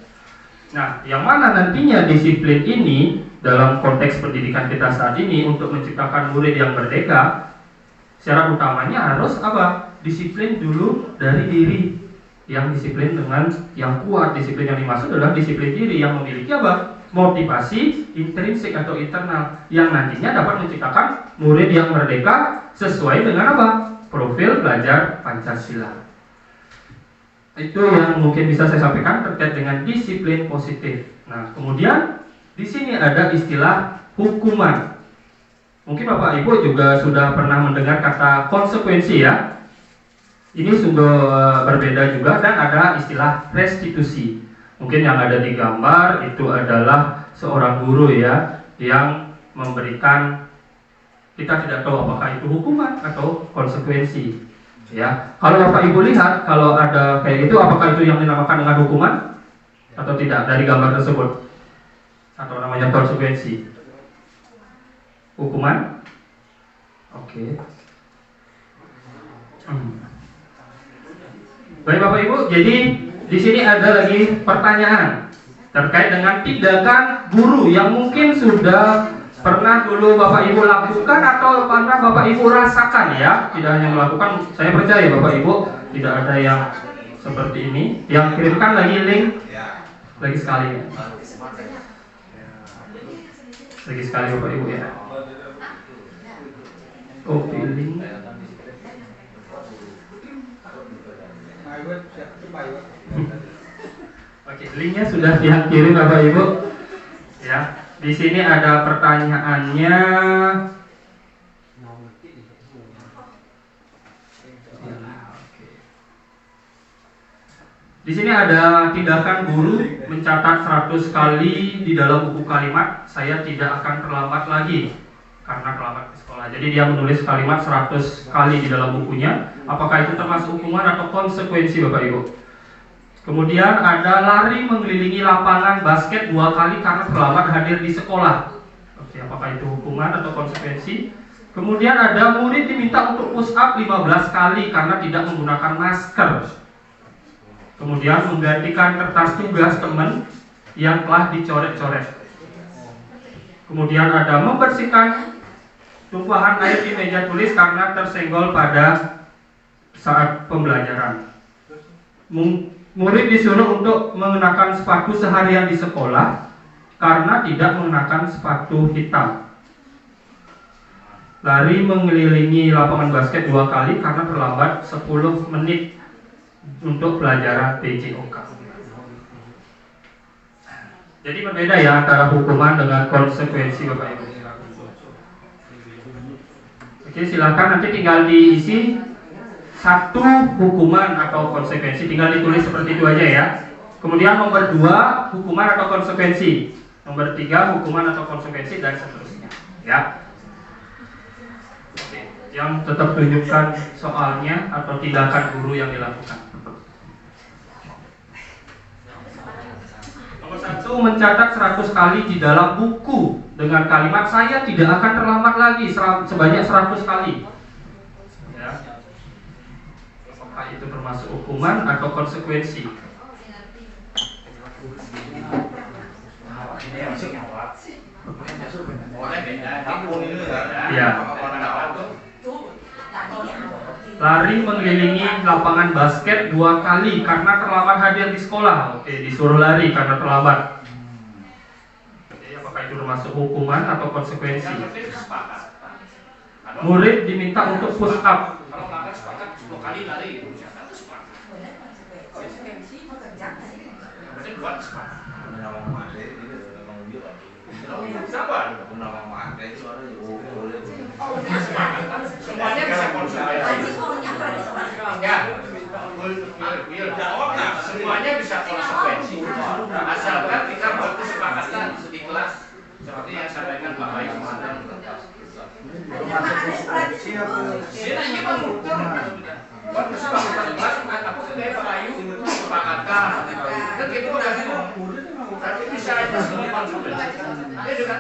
Nah, yang mana nantinya disiplin ini dalam konteks pendidikan kita saat ini untuk menciptakan murid yang merdeka, syarat utamanya harus apa? Disiplin dulu dari diri. Yang disiplin dengan yang kuat, disiplin yang dimaksud adalah disiplin diri yang memiliki apa? Motivasi intrinsik atau internal yang nantinya dapat menciptakan murid yang merdeka sesuai dengan apa? Profil belajar Pancasila. Itu yang mungkin bisa saya sampaikan terkait dengan disiplin positif. Nah, kemudian di sini ada istilah hukuman. Mungkin Bapak Ibu juga sudah pernah mendengar kata konsekuensi ya. Ini sungguh berbeda juga dan ada istilah restitusi. Mungkin yang ada di gambar itu adalah seorang guru ya yang memberikan, kita tidak tahu apakah itu hukuman atau konsekuensi. Ya, kalau Bapak Ibu lihat kalau ada kayak itu, apakah itu yang dinamakan dengan hukuman atau tidak dari gambar tersebut? Atau namanya konsekuensi? Hukuman? Oke. Baik Bapak Ibu, jadi di sini ada lagi pertanyaan terkait dengan tindakan guru yang mungkin sudah pernah dulu Bapak Ibu lakukan atau pernah Bapak Ibu rasakan ya. Tidak hanya melakukan, saya percaya Bapak Ibu tidak ada yang seperti ini. Yang kirimkan lagi link lagi sekali ya. Lagi sekali Bapak Ibu ya. Copy link. Oke, linknya sudah dikirim Bapak Ibu. Ya, di sini ada pertanyaannya. Di sini ada tindakan guru mencatat 100 kali di dalam buku kalimat, saya tidak akan terlambat lagi karena terlambat ke sekolah. Jadi dia menulis kalimat 100 kali di dalam bukunya. Apakah itu termasuk hukuman atau konsekuensi Bapak Ibu? Kemudian ada lari mengelilingi lapangan basket 2 kali karena terlambat hadir di sekolah. Oke, apakah itu hukuman atau konsekuensi? Kemudian ada murid diminta untuk push up 15 kali karena tidak menggunakan masker. Kemudian menggantikan kertas tugas teman yang telah dicoret-coret. Kemudian ada membersihkan tumpahan air di meja tulis karena tersenggol pada saat pembelajaran. Murid disuruh untuk mengenakan sepatu seharian di sekolah karena tidak mengenakan sepatu hitam. Lari mengelilingi lapangan basket 2 kali karena terlambat 10 menit untuk pelajaran PJOK. Jadi berbeda ya antara hukuman dengan konsekuensi Bapak Ibu. Oke, silakan nanti tinggal diisi satu hukuman atau konsekuensi, tinggal ditulis seperti itu aja ya. Kemudian nomor 2 hukuman atau konsekuensi, nomor 3 hukuman atau konsekuensi dan seterusnya ya. Oke, yang tetap tunjukkan soalnya atau tindakan guru yang dilakukan. Nomor 1, mencatat 100 kali di dalam buku dengan kalimat saya tidak akan terlambat lagi sebanyak 100 kali. Ya. Apakah itu termasuk hukuman atau konsekuensi? Ya. Lari mengelilingi lapangan basket 2 kali karena terlambat hadir di sekolah. Oke, disuruh lari karena terlambat. Oke, apakah itu termasuk hukuman atau konsekuensi? Murid diminta untuk push up. Kalau nggak sepakat 10 kali lari. Berarti buat kesepakatan. Semuanya bisa konsekuensi. Ya, semuanya bisa konsekuensi. Asalkan kita buat kesepakatan di kelas seperti yang sampaikan Pak Bayi kemarin. Ini mengukur buat kesepakatan kelas, aku kayak Pak Bayu kesepakatan. Kan gitu udah gitu. Tapi bisa aja semua konsekuensi. Ya juga.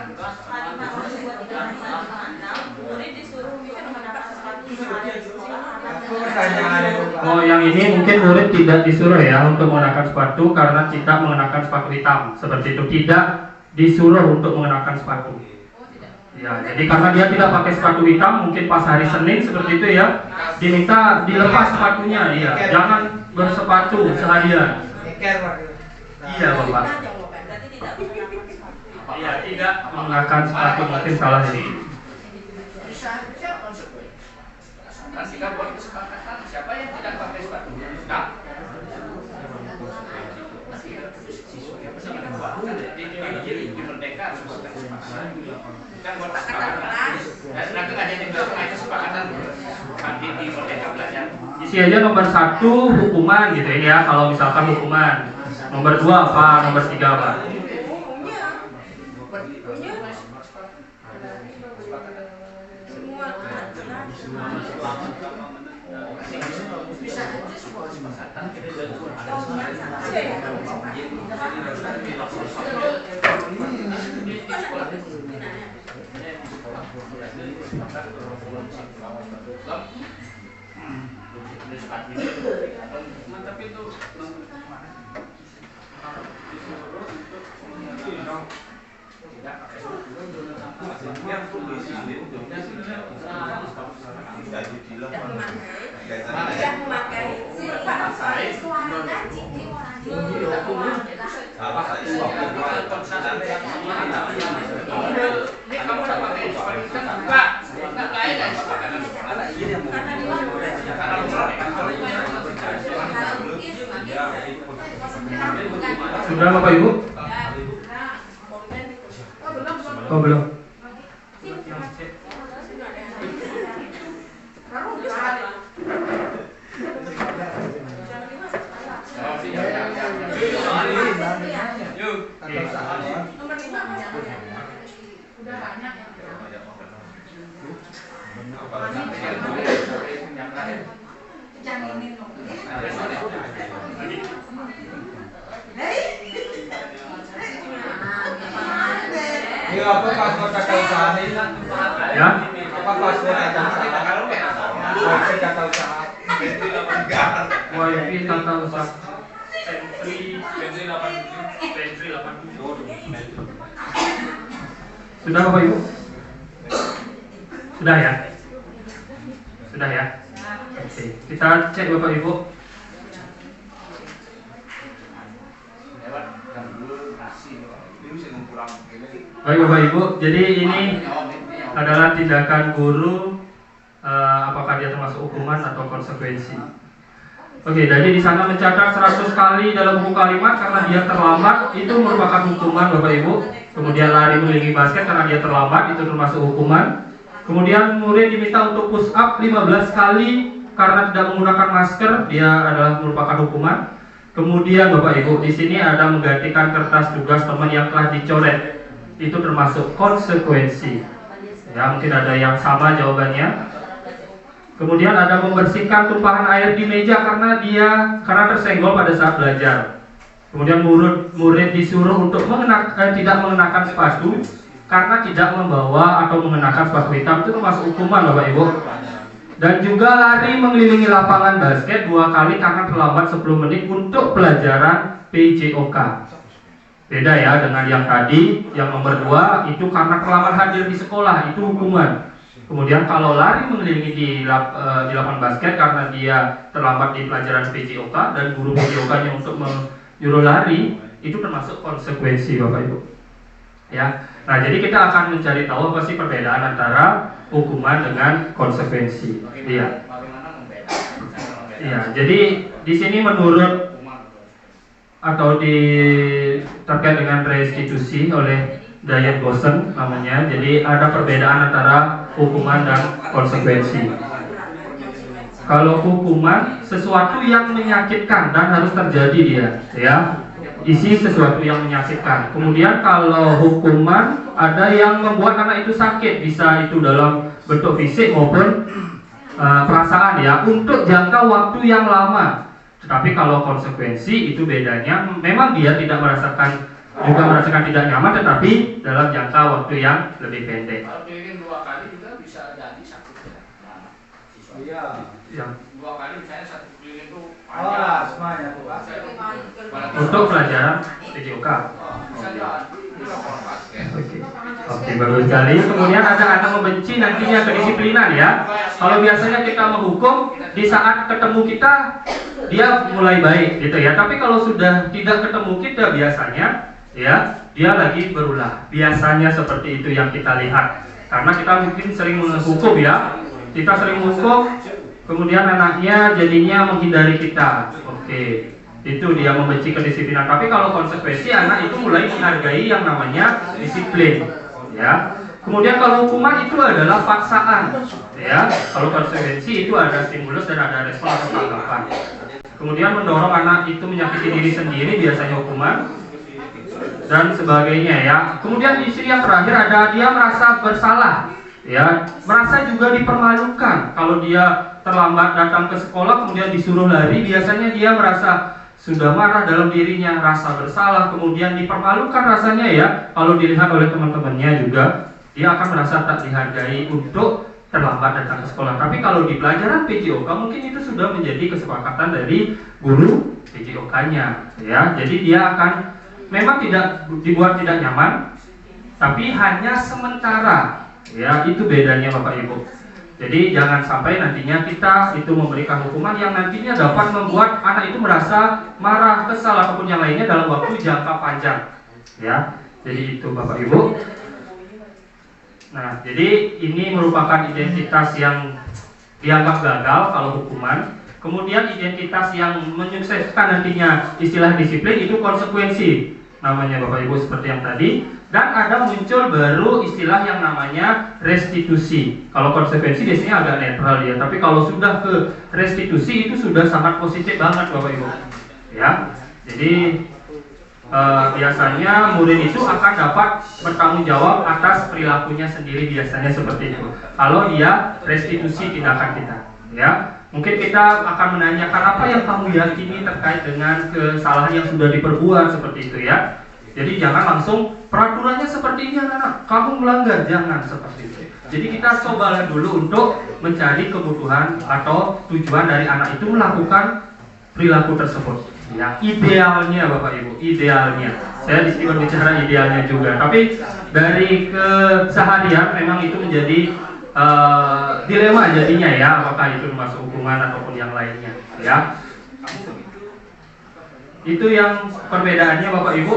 Oh, yang ini mungkin murid tidak disuruh ya untuk mengenakan sepatu karena tidak mengenakan sepatu hitam. Seperti itu, tidak disuruh untuk mengenakan sepatu. Ya, jadi karena dia tidak pakai sepatu hitam, mungkin pas hari Senin seperti itu ya, diminta dilepas sepatunya, ya. Jangan bersepatu seharian. Iya, Bapak. Iya, tidak mengenakan sepatu mungkin salah ini. Bisa aja konsekuensi. Asalkan kita buat kesepakatan siapa yang tidak pakai sepatu. Nah, di Merdeka kita buat kesepakatan. Dan nanti ada yang bilang kesepakatan di Merdeka belajar. Isi aja nomor 1 hukuman gitu ya, kalau misalkan hukuman. Nomor 2 apa, nomor 3 apa? Bisa aja semua kesepakatan. Tapi itu sudah Bapak Ibu? Oh belum. Ini apa password kakak usaha ini? Ya? Apa password kakak usaha? Wifi kakak usaha. Wifi tata usaha. Sudah Bapak Ibu? Sudah ya? Sudah ya? Oke, kita cek Bapak Ibu. Baik Bapak Ibu, jadi ini adalah tindakan guru, apakah dia termasuk hukuman atau konsekuensi. Oke, jadi di sana mencatat 100 kali dalam buku kalimat karena dia terlambat, itu merupakan hukuman Bapak Ibu. Kemudian lari mengelilingi basket karena dia terlambat, itu termasuk hukuman. Kemudian murid diminta untuk push up 15 kali karena tidak menggunakan masker, dia adalah merupakan hukuman. Kemudian Bapak Ibu, di sini ada menggantikan kertas tugas teman yang telah dicoret, itu termasuk konsekuensi. Ya, mungkin ada yang sama jawabannya. Kemudian ada membersihkan tumpahan air di meja karena tersenggol pada saat belajar. Kemudian murid disuruh untuk tidak mengenakan sepatu karena tidak membawa atau mengenakan sepatu hitam, itu termasuk hukuman Bapak Ibu. Dan juga lari mengelilingi lapangan basket 2 kali karena terlambat 10 menit untuk pelajaran PJOK. Beda ya dengan yang tadi, yang nomor 2 itu karena terlambat hadir di sekolah, itu hukuman. Kemudian kalau lari mengelilingi di lapangan basket karena dia terlambat di pelajaran PJOK dan guru PJOK-nya untuk menyuruh lari, itu termasuk konsekuensi Bapak Ibu. Ya. Nah, jadi kita akan mencari tahu apa sih perbedaan antara hukuman dengan konsekuensi. Iya. Iya, jadi di sini menurut atau terkait dengan restitusi oleh Dayat Gosen namanya. Jadi ada perbedaan antara hukuman dan konsekuensi. Kalau hukuman sesuatu yang menyakitkan dan harus terjadi dia, ya, isi sesuatu yang menyakitkan. Kemudian kalau hukuman ada yang membuat anak itu sakit, bisa itu dalam bentuk fisik maupun perasaan, ya, untuk jangka waktu yang lama. Tetapi kalau konsekuensi itu bedanya, memang dia tidak merasakan tidak nyaman, tetapi dalam jangka waktu yang lebih pendek. Kalau keliling 2 kali juga bisa jadi sakit ya. Iya. Ya. 2 kali misalnya satu keliling itu Oh, semuanya tuh. Untuk pelajaran PJOK. bisa jadi lapangan basket. Oke, bagus sekali. Kemudian ada anak membenci nantinya kedisiplinan, ya. Kalau biasanya kita menghukum, di saat ketemu kita dia mulai baik gitu ya. Tapi kalau sudah tidak ketemu kita biasanya, ya, dia lagi berulah. Biasanya seperti itu yang kita lihat. Karena kita mungkin sering menghukum, ya. Kita sering menghukum, kemudian anaknya jadinya menghindari kita. Oke. Itu dia membenci kedisiplinan. Tapi kalau konsekuensi, anak itu mulai menghargai yang namanya disiplin, ya. Kemudian kalau hukuman itu adalah paksaan, ya. Kalau konsekuensi itu ada stimulus dan ada respon atau tanggapan. Kemudian mendorong anak itu menyakiti diri sendiri, biasanya hukuman dan sebagainya, ya. Kemudian isi yang terakhir ada dia merasa bersalah, ya, merasa juga dipermalukan. Kalau dia terlambat datang ke sekolah kemudian disuruh lari, biasanya dia merasa sudah marah dalam dirinya, rasa bersalah, kemudian dipermalukan rasanya, ya. Kalau dilihat oleh teman-temannya juga, dia akan merasa tak dihargai untuk terlambat datang ke sekolah. Tapi kalau di pelajaran PJOK mungkin itu sudah menjadi kesepakatan dari guru PJOK-nya, ya. Jadi dia akan memang tidak dibuat tidak nyaman, tapi hanya sementara, ya. Itu bedanya Bapak Ibu. Jadi jangan sampai nantinya kita itu memberikan hukuman yang nantinya dapat membuat anak itu merasa marah, kesal ataupun yang lainnya dalam waktu jangka panjang, ya. Jadi itu Bapak Ibu. Nah, jadi ini merupakan identitas yang dianggap gagal kalau hukuman. Kemudian identitas yang menyukseskan nantinya istilah disiplin itu konsekuensi, namanya Bapak Ibu seperti yang tadi. Dan ada muncul baru istilah yang namanya restitusi. Kalau konsekuensi biasanya agak netral, ya. Tapi kalau sudah ke restitusi itu sudah sangat positif banget Bapak Ibu, ya. Jadi biasanya murid itu akan dapat bertanggung jawab atas perilakunya sendiri, biasanya seperti itu. Kalau dia restitusi tindakan kita, ya. Mungkin kita akan menanyakan apa yang kamu yakini terkait dengan kesalahan yang sudah diperbuat, seperti itu, ya. Jadi jangan langsung peraturannya seperti ini anak-anak, kamu melanggar, jangan seperti itu. Jadi kita cobalah dulu untuk mencari kebutuhan atau tujuan dari anak itu melakukan perilaku tersebut. Ya, idealnya Bapak Ibu, idealnya. Saya di sini berbicara idealnya juga. Tapi dari keseharian memang itu menjadi dilema jadinya, ya. Apakah itu masuk hukuman ataupun yang lainnya, ya. Itu yang perbedaannya Bapak Ibu.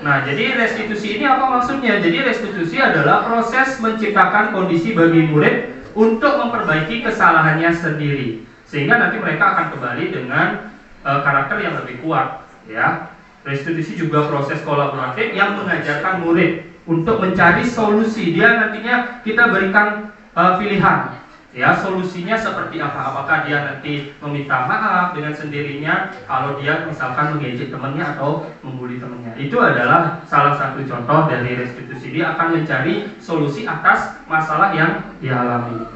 Nah, jadi restitusi ini apa maksudnya? Jadi restitusi adalah proses menciptakan kondisi bagi murid untuk memperbaiki kesalahannya sendiri, sehingga nanti mereka akan kembali dengan karakter yang lebih kuat, ya. Restitusi juga proses kolaboratif yang mengajarkan murid untuk mencari solusi. Dia nantinya kita berikan pilihan, ya, solusinya seperti apa. Apakah dia nanti meminta maaf dengan sendirinya kalau dia misalkan mengejek temannya atau membuli temannya. Itu adalah salah satu contoh dari restitusi. Dia akan mencari solusi atas masalah yang dialami,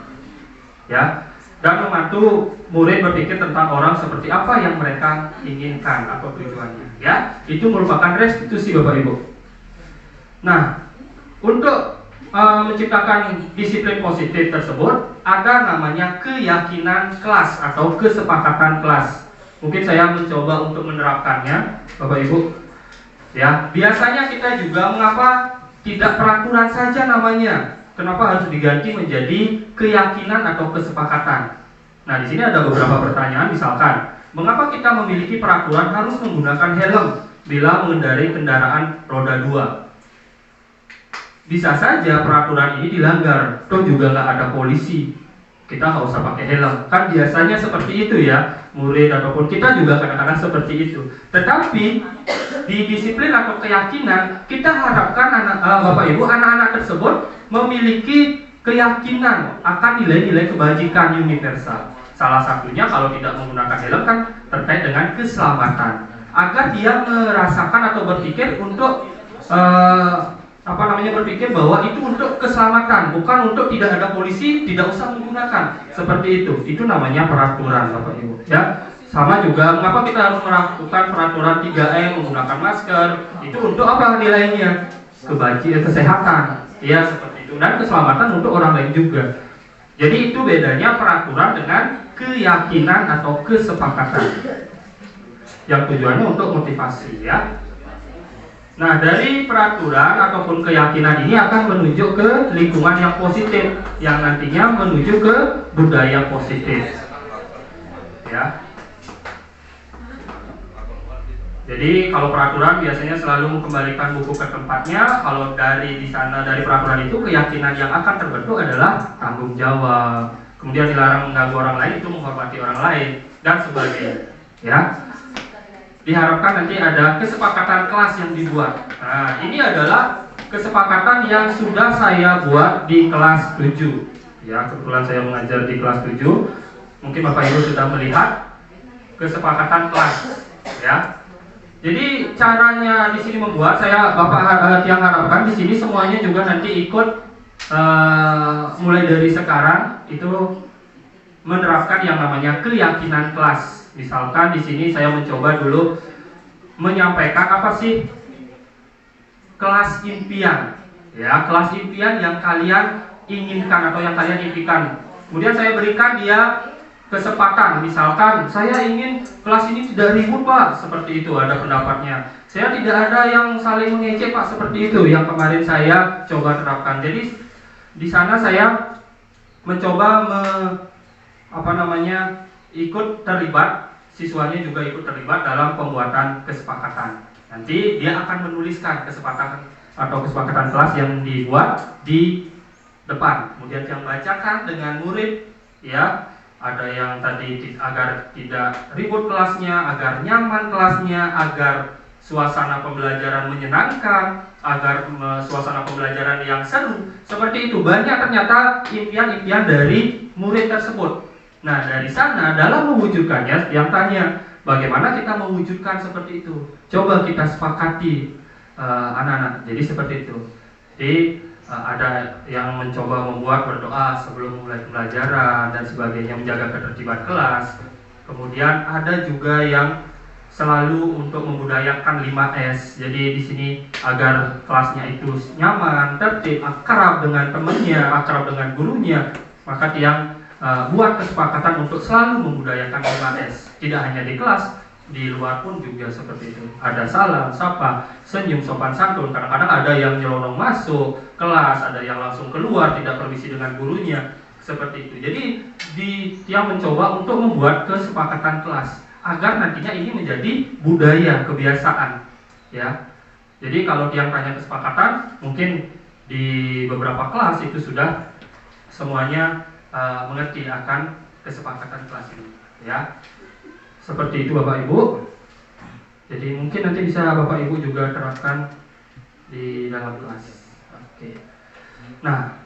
ya. Dan membantu murid berpikir tentang orang seperti apa yang mereka inginkan atau tujuannya, ya. Itu merupakan restitusi Bapak Ibu. Nah, untuk menciptakan disiplin positif tersebut ada namanya keyakinan kelas atau kesepakatan kelas. Mungkin saya mencoba untuk menerapkannya Bapak Ibu, ya. Biasanya kita juga mengapa tidak peraturan saja namanya, kenapa harus diganti menjadi keyakinan atau kesepakatan? Nah, di sini ada beberapa pertanyaan. Misalkan, mengapa kita memiliki peraturan harus menggunakan helm bila mengendarai kendaraan roda 2? Bisa saja peraturan ini dilanggar, toh juga nggak ada polisi, kita nggak usah pakai helm. Kan biasanya seperti itu ya, murid ataupun kita juga kadang-kadang seperti itu. Tetapi di disiplin atau keyakinan, kita harapkan Bapak Ibu, anak-anak tersebut memiliki keyakinan akan nilai-nilai kebajikan universal. Salah satunya kalau tidak menggunakan helm kan terkait dengan keselamatan, agar dia merasakan atau berpikir untuk berpikir bahwa itu untuk keselamatan, bukan untuk tidak ada polisi, tidak usah menggunakan. Seperti itu. Itu namanya peraturan, Bapak Ibu. Ya. Sama juga mengapa kita harus melakukan peraturan 3M, menggunakan masker. Itu untuk apa nilainya? Kesehatan. Ya, seperti itu. Dan keselamatan untuk orang lain juga. Jadi itu bedanya peraturan dengan keyakinan atau kesepakatan. Yang tujuannya untuk motivasi, ya. Nah, dari peraturan ataupun keyakinan ini akan menuju ke lingkungan yang positif, yang nantinya menuju ke budaya positif. Ya. Jadi kalau peraturan biasanya selalu mengembalikan buku ke tempatnya. Kalau dari di sana dari peraturan itu keyakinan yang akan terbentuk adalah tanggung jawab. Kemudian dilarang mengganggu orang lain, itu menghormati orang lain dan sebagainya. Ya. Diharapkan nanti ada kesepakatan kelas yang dibuat. Nah, ini adalah kesepakatan yang sudah saya buat di kelas 7. Ya, kebetulan saya mengajar di kelas 7. Mungkin Bapak Ibu sudah melihat kesepakatan kelas, ya. Jadi caranya di sini membuat Bapak yang harapkan di sini semuanya juga nanti ikut mulai dari sekarang itu menerapkan yang namanya keyakinan kelas. Misalkan di sini saya mencoba dulu menyampaikan apa sih kelas impian, ya, kelas impian yang kalian inginkan atau yang kalian impikan. Kemudian saya berikan dia kesempatan, misalkan saya ingin kelas ini tidak ribut Pak, seperti itu ada pendapatnya. Saya tidak ada yang saling mengejek Pak, seperti itu yang kemarin saya coba terapkan. Jadi di sana saya mencoba ikut terlibat, siswanya juga ikut terlibat dalam pembuatan kesepakatan. Nanti dia akan menuliskan kesepakatan atau kesepakatan kelas yang dibuat di depan. Kemudian yang bacakan dengan murid, ya. Ada yang tadi agar tidak ribut kelasnya, agar nyaman kelasnya, agar suasana pembelajaran menyenangkan, agar suasana pembelajaran yang seru. Seperti itu, banyak ternyata impian-impian dari murid tersebut. Nah, dari sana dalam mewujudkannya, yang tanya, bagaimana kita mewujudkan seperti itu? Coba kita sepakati anak-anak. Jadi seperti itu. Jadi ada yang mencoba membuat berdoa sebelum mulai pembelajaran dan sebagainya, menjaga ketertiban kelas. Kemudian ada juga yang selalu untuk membudayakan 5S. Jadi di sini agar kelasnya itu nyaman, tertib, akrab dengan temannya, akrab dengan gurunya. Maka yang buat kesepakatan untuk selalu membudayakan 5S. Tidak hanya di kelas, di luar pun juga seperti itu. Ada salam, sapa, senyum, sopan santun. Kadang-kadang ada yang nyelonong masuk kelas, ada yang langsung keluar, tidak permisi dengan gurunya, seperti itu. Jadi dia mencoba untuk membuat kesepakatan kelas agar nantinya ini menjadi budaya, kebiasaan, ya. Jadi kalau tiang tanya kesepakatan, mungkin di beberapa kelas itu sudah semuanya mengerti akan kesepakatan kelas ini, ya. Seperti itu Bapak Ibu. Jadi mungkin nanti bisa Bapak Ibu juga terapkan di dalam kelas. Oke. Nah,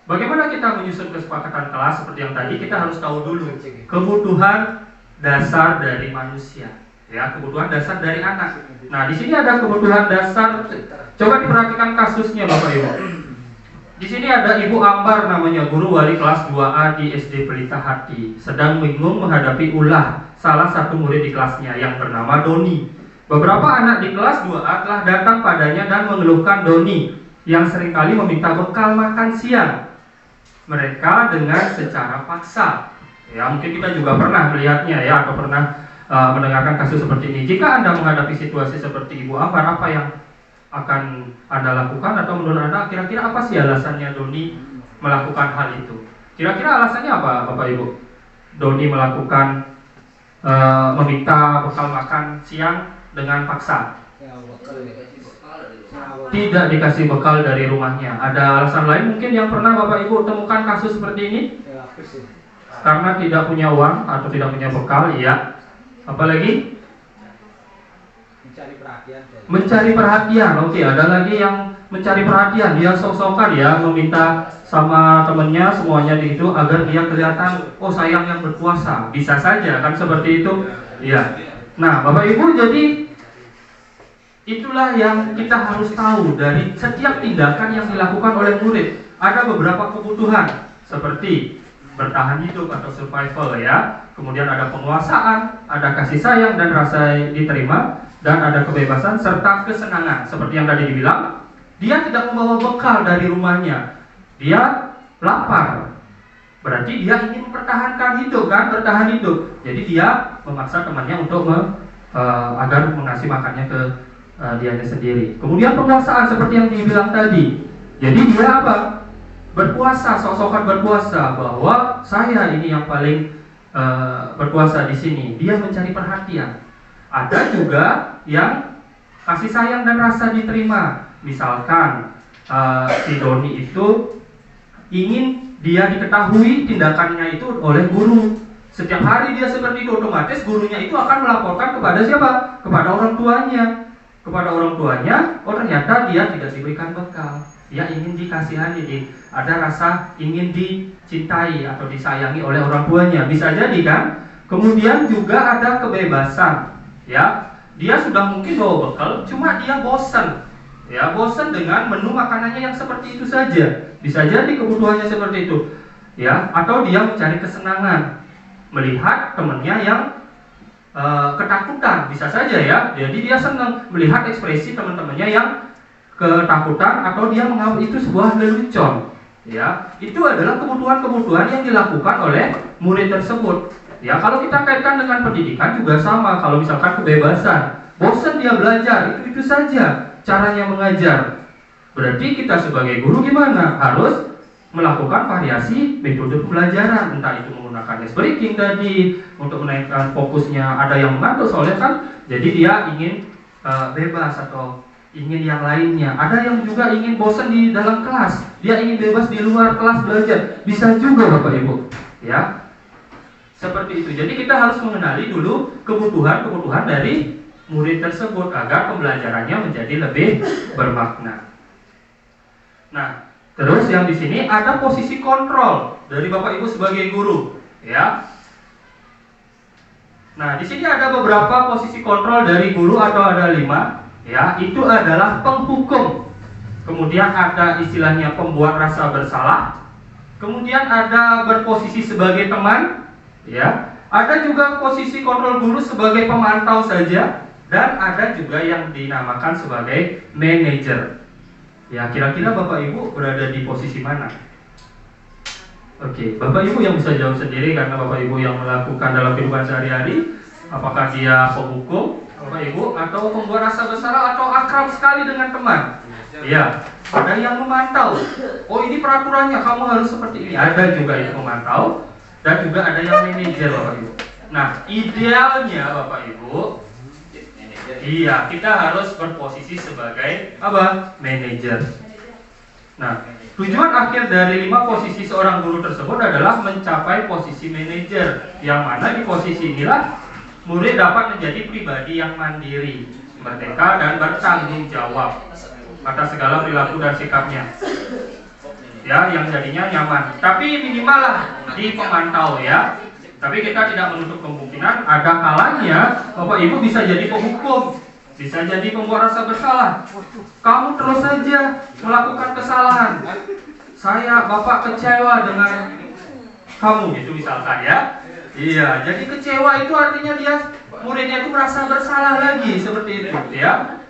bagaimana kita menyusun kesepakatan kelas? Seperti yang tadi, kita harus tahu dulu kebutuhan dasar dari manusia, ya, kebutuhan dasar dari anak. Nah, di sini ada kebutuhan dasar. Coba diperhatikan kasusnya Bapak Ibu. Di sini ada Ibu Ambar namanya, guru wali kelas 2A di SD Pelita Hati, sedang bingung menghadapi ulah salah satu murid di kelasnya yang bernama Doni. Beberapa anak di kelas 2A telah datang padanya dan mengeluhkan Doni yang seringkali meminta bekal makan siang mereka dengan secara paksa. Ya, mungkin kita juga pernah melihatnya, ya, atau pernah mendengarkan kasus seperti ini. Jika Anda menghadapi situasi seperti Ibu Ambar, apa yang akan Anda lakukan? Atau menurut Anda kira-kira apa sih alasannya Doni melakukan hal itu? Kira-kira alasannya apa Bapak Ibu? Doni melakukan meminta bekal makan siang dengan paksa, tidak dikasih bekal dari rumahnya. Ada alasan lain mungkin yang pernah Bapak Ibu temukan kasus seperti ini? karena tidak punya uang atau tidak punya bekal, ya. Apalagi mencari perhatian. Oke, ada lagi yang mencari perhatian, dia sok-sokan ya, meminta sama temennya semuanya itu agar dia kelihatan, oh sayang yang berpuasa. Bisa saja kan seperti itu, ya. Nah, Bapak Ibu, jadi itulah yang kita harus tahu dari setiap tindakan yang dilakukan oleh murid. Ada beberapa kebutuhan seperti bertahan hidup atau survival, ya. Kemudian ada penguasaan, ada kasih sayang dan rasa diterima, dan ada kebebasan serta kesenangan. Seperti yang tadi dibilang, dia tidak membawa bekal dari rumahnya, dia lapar, berarti dia ingin mempertahankan hidup kan, bertahan hidup. Jadi dia memaksa temannya untuk agar mengasih makannya ke dianya sendiri. Kemudian penguasaan seperti yang dibilang tadi. Jadi dia apa? Berpuasa, sok-sokan berpuasa, bahwa saya ini yang paling berpuasa di sini. Dia mencari perhatian. Ada juga yang kasih sayang dan rasa diterima. Misalkan si Doni itu ingin dia diketahui tindakannya itu oleh guru. Setiap hari dia seperti itu, otomatis gurunya itu akan melaporkan kepada siapa? Kepada orang tuanya. Kepada orang tuanya, oh ternyata dia tidak diberikan bekal. Dia ingin dikasihani, ada rasa ingin dicintai atau disayangi oleh orang tuanya. Bisa jadi kan? Kemudian juga ada kebebasan. Ya, dia sudah mungkin bawa bekal, cuma dia bosan. Ya, bosan dengan menu makanannya yang seperti itu saja. Bisa jadi kebutuhannya seperti itu. Ya, atau dia mencari kesenangan melihat temannya yang ketakutan, bisa saja ya. Jadi dia senang melihat ekspresi teman-temannya yang ketakutan atau dia menganggap itu sebuah lelucon. Ya, itu adalah kebutuhan-kebutuhan yang dilakukan oleh murid tersebut. Ya, kalau kita kaitkan dengan pendidikan juga sama. Kalau misalkan kebebasan, bosan dia belajar, itu saja caranya mengajar. Berarti kita sebagai guru gimana? Harus melakukan variasi metode pembelajaran. Entah itu menggunakan ice breaking tadi untuk menaikkan fokusnya. Ada yang mengantuk soalnya kan, jadi dia ingin bebas atau ingin yang lainnya. Ada yang juga ingin bosan di dalam kelas, dia ingin bebas di luar kelas belajar. Bisa juga Bapak Ibu. Ya, seperti itu. Jadi kita harus mengenali dulu kebutuhan-kebutuhan dari murid tersebut agar pembelajarannya menjadi lebih bermakna. Nah, terus yang di sini ada posisi kontrol dari Bapak Ibu sebagai guru, ya. Nah, di sini ada beberapa posisi kontrol dari guru atau ada 5, ya. Itu adalah penghukum. Kemudian ada istilahnya pembuat rasa bersalah. Kemudian ada berposisi sebagai teman. Ya, ada juga posisi kontrol guru sebagai pemantau saja, dan ada juga yang dinamakan sebagai manajer. Ya, kira-kira Bapak Ibu berada di posisi mana? Oke, Bapak Ibu yang bisa jawab sendiri karena Bapak Ibu yang melakukan dalam kehidupan sehari-hari. Apakah dia penghukum, Bapak Ibu, atau pembuat rasa bersalah, atau akrab sekali dengan teman? Ya, ada yang memantau. Oh, ini peraturannya, kamu harus seperti ini. Ada juga yang memantau. Dan juga ada yang manajer Bapak Ibu. Nah, idealnya Bapak Ibu, iya, kita harus berposisi sebagai apa? Manajer. Nah, tujuan akhir dari 5 posisi seorang guru tersebut adalah mencapai posisi manajer, yang mana di posisi inilah murid dapat menjadi pribadi yang mandiri, merdeka dan bertanggung jawab atas segala perilaku dan sikapnya. Ya, yang jadinya nyaman. Tapi minimal lah di pemantau ya. Tapi kita tidak menutup kemungkinan ada kalanya Bapak Ibu bisa jadi penghukum, bisa jadi pembuat rasa bersalah. Kamu terus saja melakukan kesalahan. Bapak kecewa dengan kamu gitu misalkan ya. Iya, jadi kecewa itu artinya dia muridnya itu merasa bersalah lagi seperti itu ya.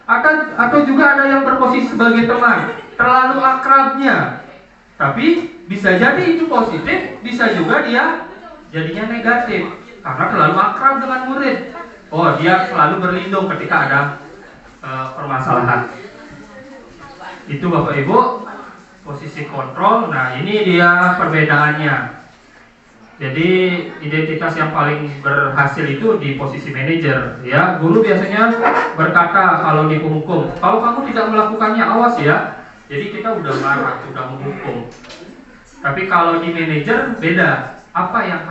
Atau juga ada yang berposisi sebagai teman, terlalu akrabnya. Tapi bisa jadi itu positif, bisa juga dia jadinya negatif karena terlalu akrab dengan murid. Oh, dia selalu berlindung ketika ada permasalahan. Itu Bapak Ibu posisi kontrol. Nah, ini dia perbedaannya. Jadi identitas yang paling berhasil itu di posisi manajer. Ya, guru biasanya berkata kalau di penghukum, kalau kamu tidak melakukannya awas ya. Jadi kita udah marah, udah menghukum. Tapi kalau di manajer beda. apa yang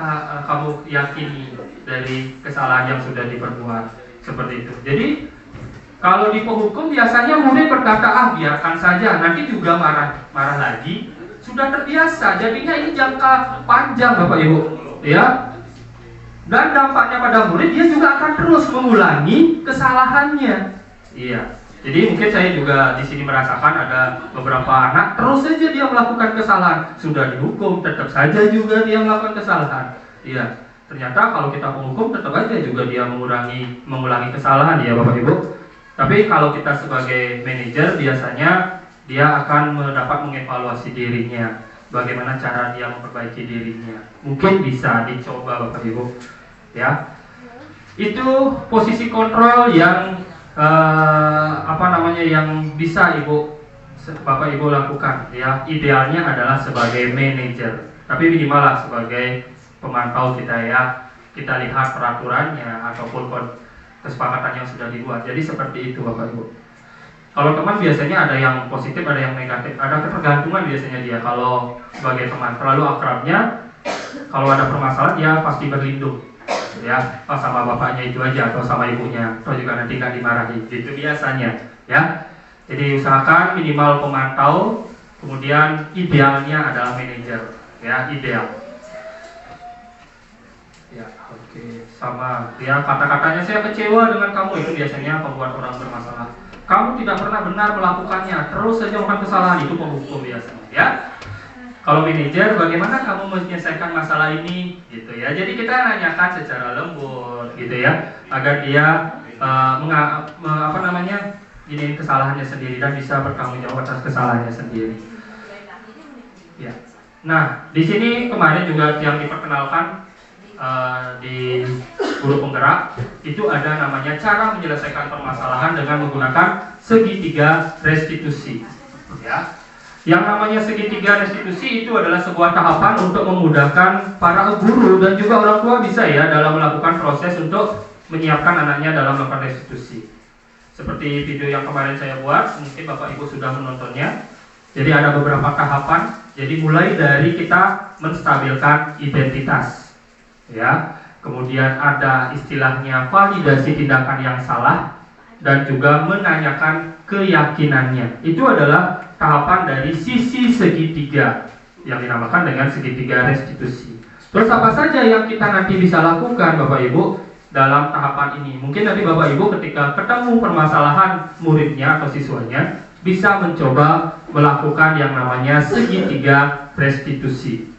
kamu yakini dari kesalahan yang sudah diperbuat, seperti itu. Jadi kalau di penghukum biasanya murid berkata, biarkan saja, nanti juga marah lagi, sudah terbiasa. Jadinya ini jangka panjang Bapak Ibu, ya. Dan dampaknya pada murid, dia juga akan terus mengulangi kesalahannya. Iya. Jadi mungkin saya juga di sini merasakan ada beberapa anak terus saja dia melakukan kesalahan, sudah dihukum tetap saja juga dia melakukan kesalahan. Iya, ternyata kalau kita menghukum tetap aja juga dia mengulangi kesalahan ya Bapak Ibu. Tapi kalau kita sebagai manajer biasanya dia akan mendapat mengevaluasi dirinya, bagaimana cara dia memperbaiki dirinya. Mungkin bisa dicoba Bapak Ibu, ya. Itu posisi kontrol yang yang bisa Bapak Ibu lakukan, ya. Idealnya adalah sebagai manajer, tapi minimal lah sebagai pemantau kita, ya. Kita lihat peraturannya ataupun kesepakatan yang sudah dibuat. Jadi seperti itu Bapak Ibu. Kalau teman biasanya ada yang positif, ada yang negatif, ada ketergantungan biasanya dia. Kalau sebagai teman terlalu akrabnya, kalau ada permasalahan dia pasti berlindung, ya, sama bapaknya itu aja atau sama ibunya, atau juga nanti nggak dimarahi, gitu biasanya, ya. Jadi usahakan minimal pemantau, kemudian idealnya adalah manajer, ya, ideal. Ya, oke, sama, ya, kata-katanya saya kecewa dengan kamu, itu biasanya membuat orang bermasalah. Kamu tidak pernah benar melakukannya, terus saja melakukan kesalahan, itu penghukum biasanya, ya. Kalau manajer, bagaimana kamu menyelesaikan masalah ini, gitu ya. Jadi kita nanyakan secara lembut, gitu ya, agar dia ini kesalahannya sendiri dan bisa bertanggung jawab atas kesalahannya sendiri. Ya. Nah, di sini kemarin juga yang diperkenalkan di guru penggerak itu ada namanya cara menyelesaikan permasalahan dengan menggunakan segitiga restitusi, ya. Yang namanya segitiga restitusi itu adalah sebuah tahapan untuk memudahkan para guru dan juga orang tua bisa, ya, dalam melakukan proses untuk menyiapkan anaknya dalam melakukan restitusi. Seperti video yang kemarin saya buat, mungkin Bapak Ibu sudah menontonnya. Jadi ada beberapa tahapan. Jadi mulai dari kita menstabilkan identitas, ya. Kemudian ada istilahnya validasi tindakan yang salah dan juga menanyakan keyakinannya. Itu adalah tahapan dari sisi segitiga yang dinamakan dengan segitiga restitusi. Terus apa saja yang kita nanti bisa lakukan Bapak Ibu dalam tahapan ini? Mungkin nanti Bapak Ibu ketika ketemu permasalahan muridnya atau siswanya bisa mencoba melakukan yang namanya segitiga restitusi.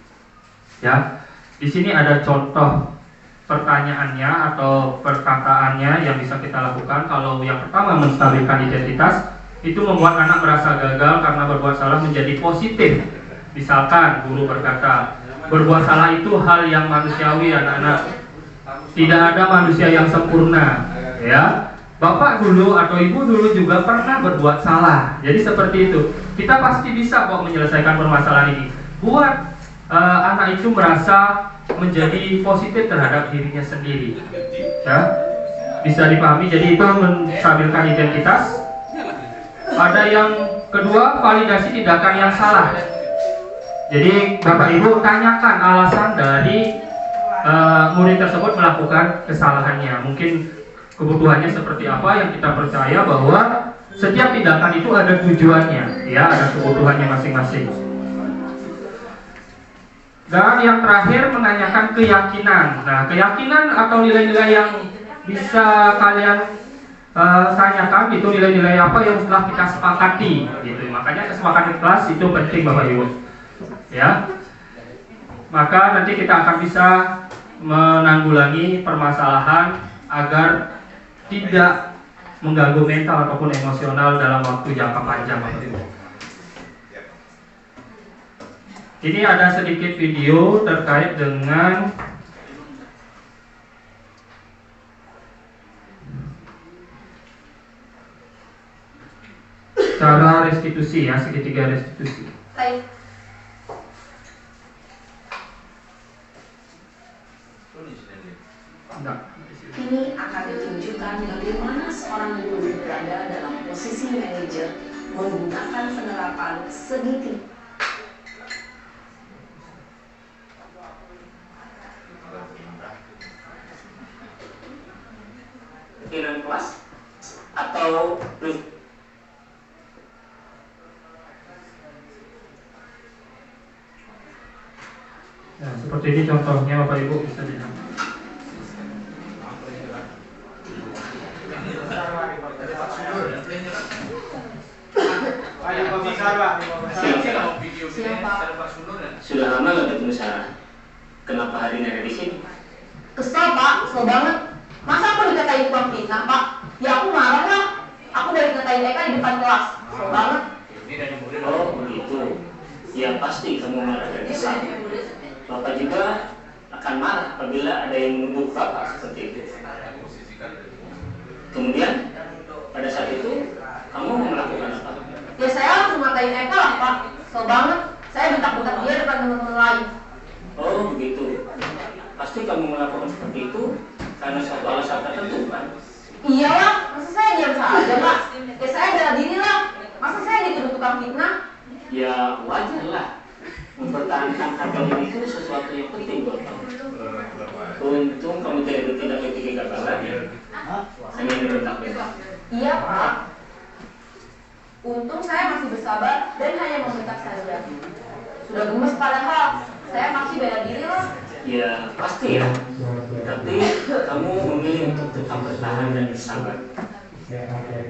Ya. Di sini ada contoh pertanyaannya atau perkataannya yang bisa kita lakukan. Kalau yang pertama menstabilkan identitas, itu membuat anak merasa gagal karena berbuat salah menjadi positif. Misalkan guru berkata, berbuat salah itu hal yang manusiawi anak-anak. Tidak ada manusia yang sempurna, ya. Bapak dulu atau ibu dulu juga pernah berbuat salah. Jadi seperti itu. Kita pasti bisa kok menyelesaikan permasalahan ini. Buat anak itu merasa menjadi positif terhadap dirinya sendiri, ya. Bisa dipahami. Jadi itu menstabilkan identitas. Ada yang kedua, validasi tindakan yang salah. Jadi Bapak Ibu tanyakan alasan dari murid tersebut melakukan kesalahannya. Mungkin kebutuhannya seperti apa, yang kita percaya bahwa setiap tindakan itu ada tujuannya, ya, ada kebutuhannya masing-masing. Dan yang terakhir menanyakan keyakinan. Nah, keyakinan atau nilai-nilai yang bisa kalian tanyakan itu nilai-nilai apa yang telah kita sepakati, gitu. Makanya kesepakatan kelas itu penting Bapak Ibu, ya. Maka nanti kita akan bisa menanggulangi permasalahan agar tidak mengganggu mental ataupun emosional dalam waktu jangka panjang Bapak Ibu. Ini ada sedikit video terkait dengan cara restitusi, ya, segitiga restitusi. Ini akan ditunjukkan bagaimana seorang guru berada dalam posisi manajer menggunakan penerapan segitiga. keyakinan kelas atau Nah, seperti ini contohnya Bapak Ibu bisa dilihat. Sudah lama nggak ketemu Sarah? Kenapa hari ini ada di sini? Kesel Pak, kesel banget. Masa aku dikatain tukang fitnah Pak? Ya aku marah lah. Aku dari katain Eka di depan kelas. Kesel banget. Oh begitu. Ya pasti kamu marah dan kesal. Bapak juga akan marah apabila ada yang menuduh Bapak seperti itu. Kemudian pada saat itu kamu mau melakukan apa? Ya saya harus ngatain Eka lah Pak. Kesel banget. Saya bentak-bentak dia depan teman-teman lain. Oh begitu. Pasti kamu melakukan seperti itu karena suatu alasan tertentu kan? Iyalah, masa saya diam saja Pak? Ya saya bela diri lah. Masa saya dituduh tukang fitnah? Ya wajar lah. Mempertahankan harga diri itu sesuatu yang penting buat kamu. Untung kamu tidak bertindak seperti kegagalan ya. Hanya bentak-bentak. Iya Pak. Untung saya masih bersabar dan hanya membentak saja. Sudah gemes padahal. Saya masih bela diri lah. Ya pasti ya. Tapi kamu memilih untuk tetap bertahan dan bersabar.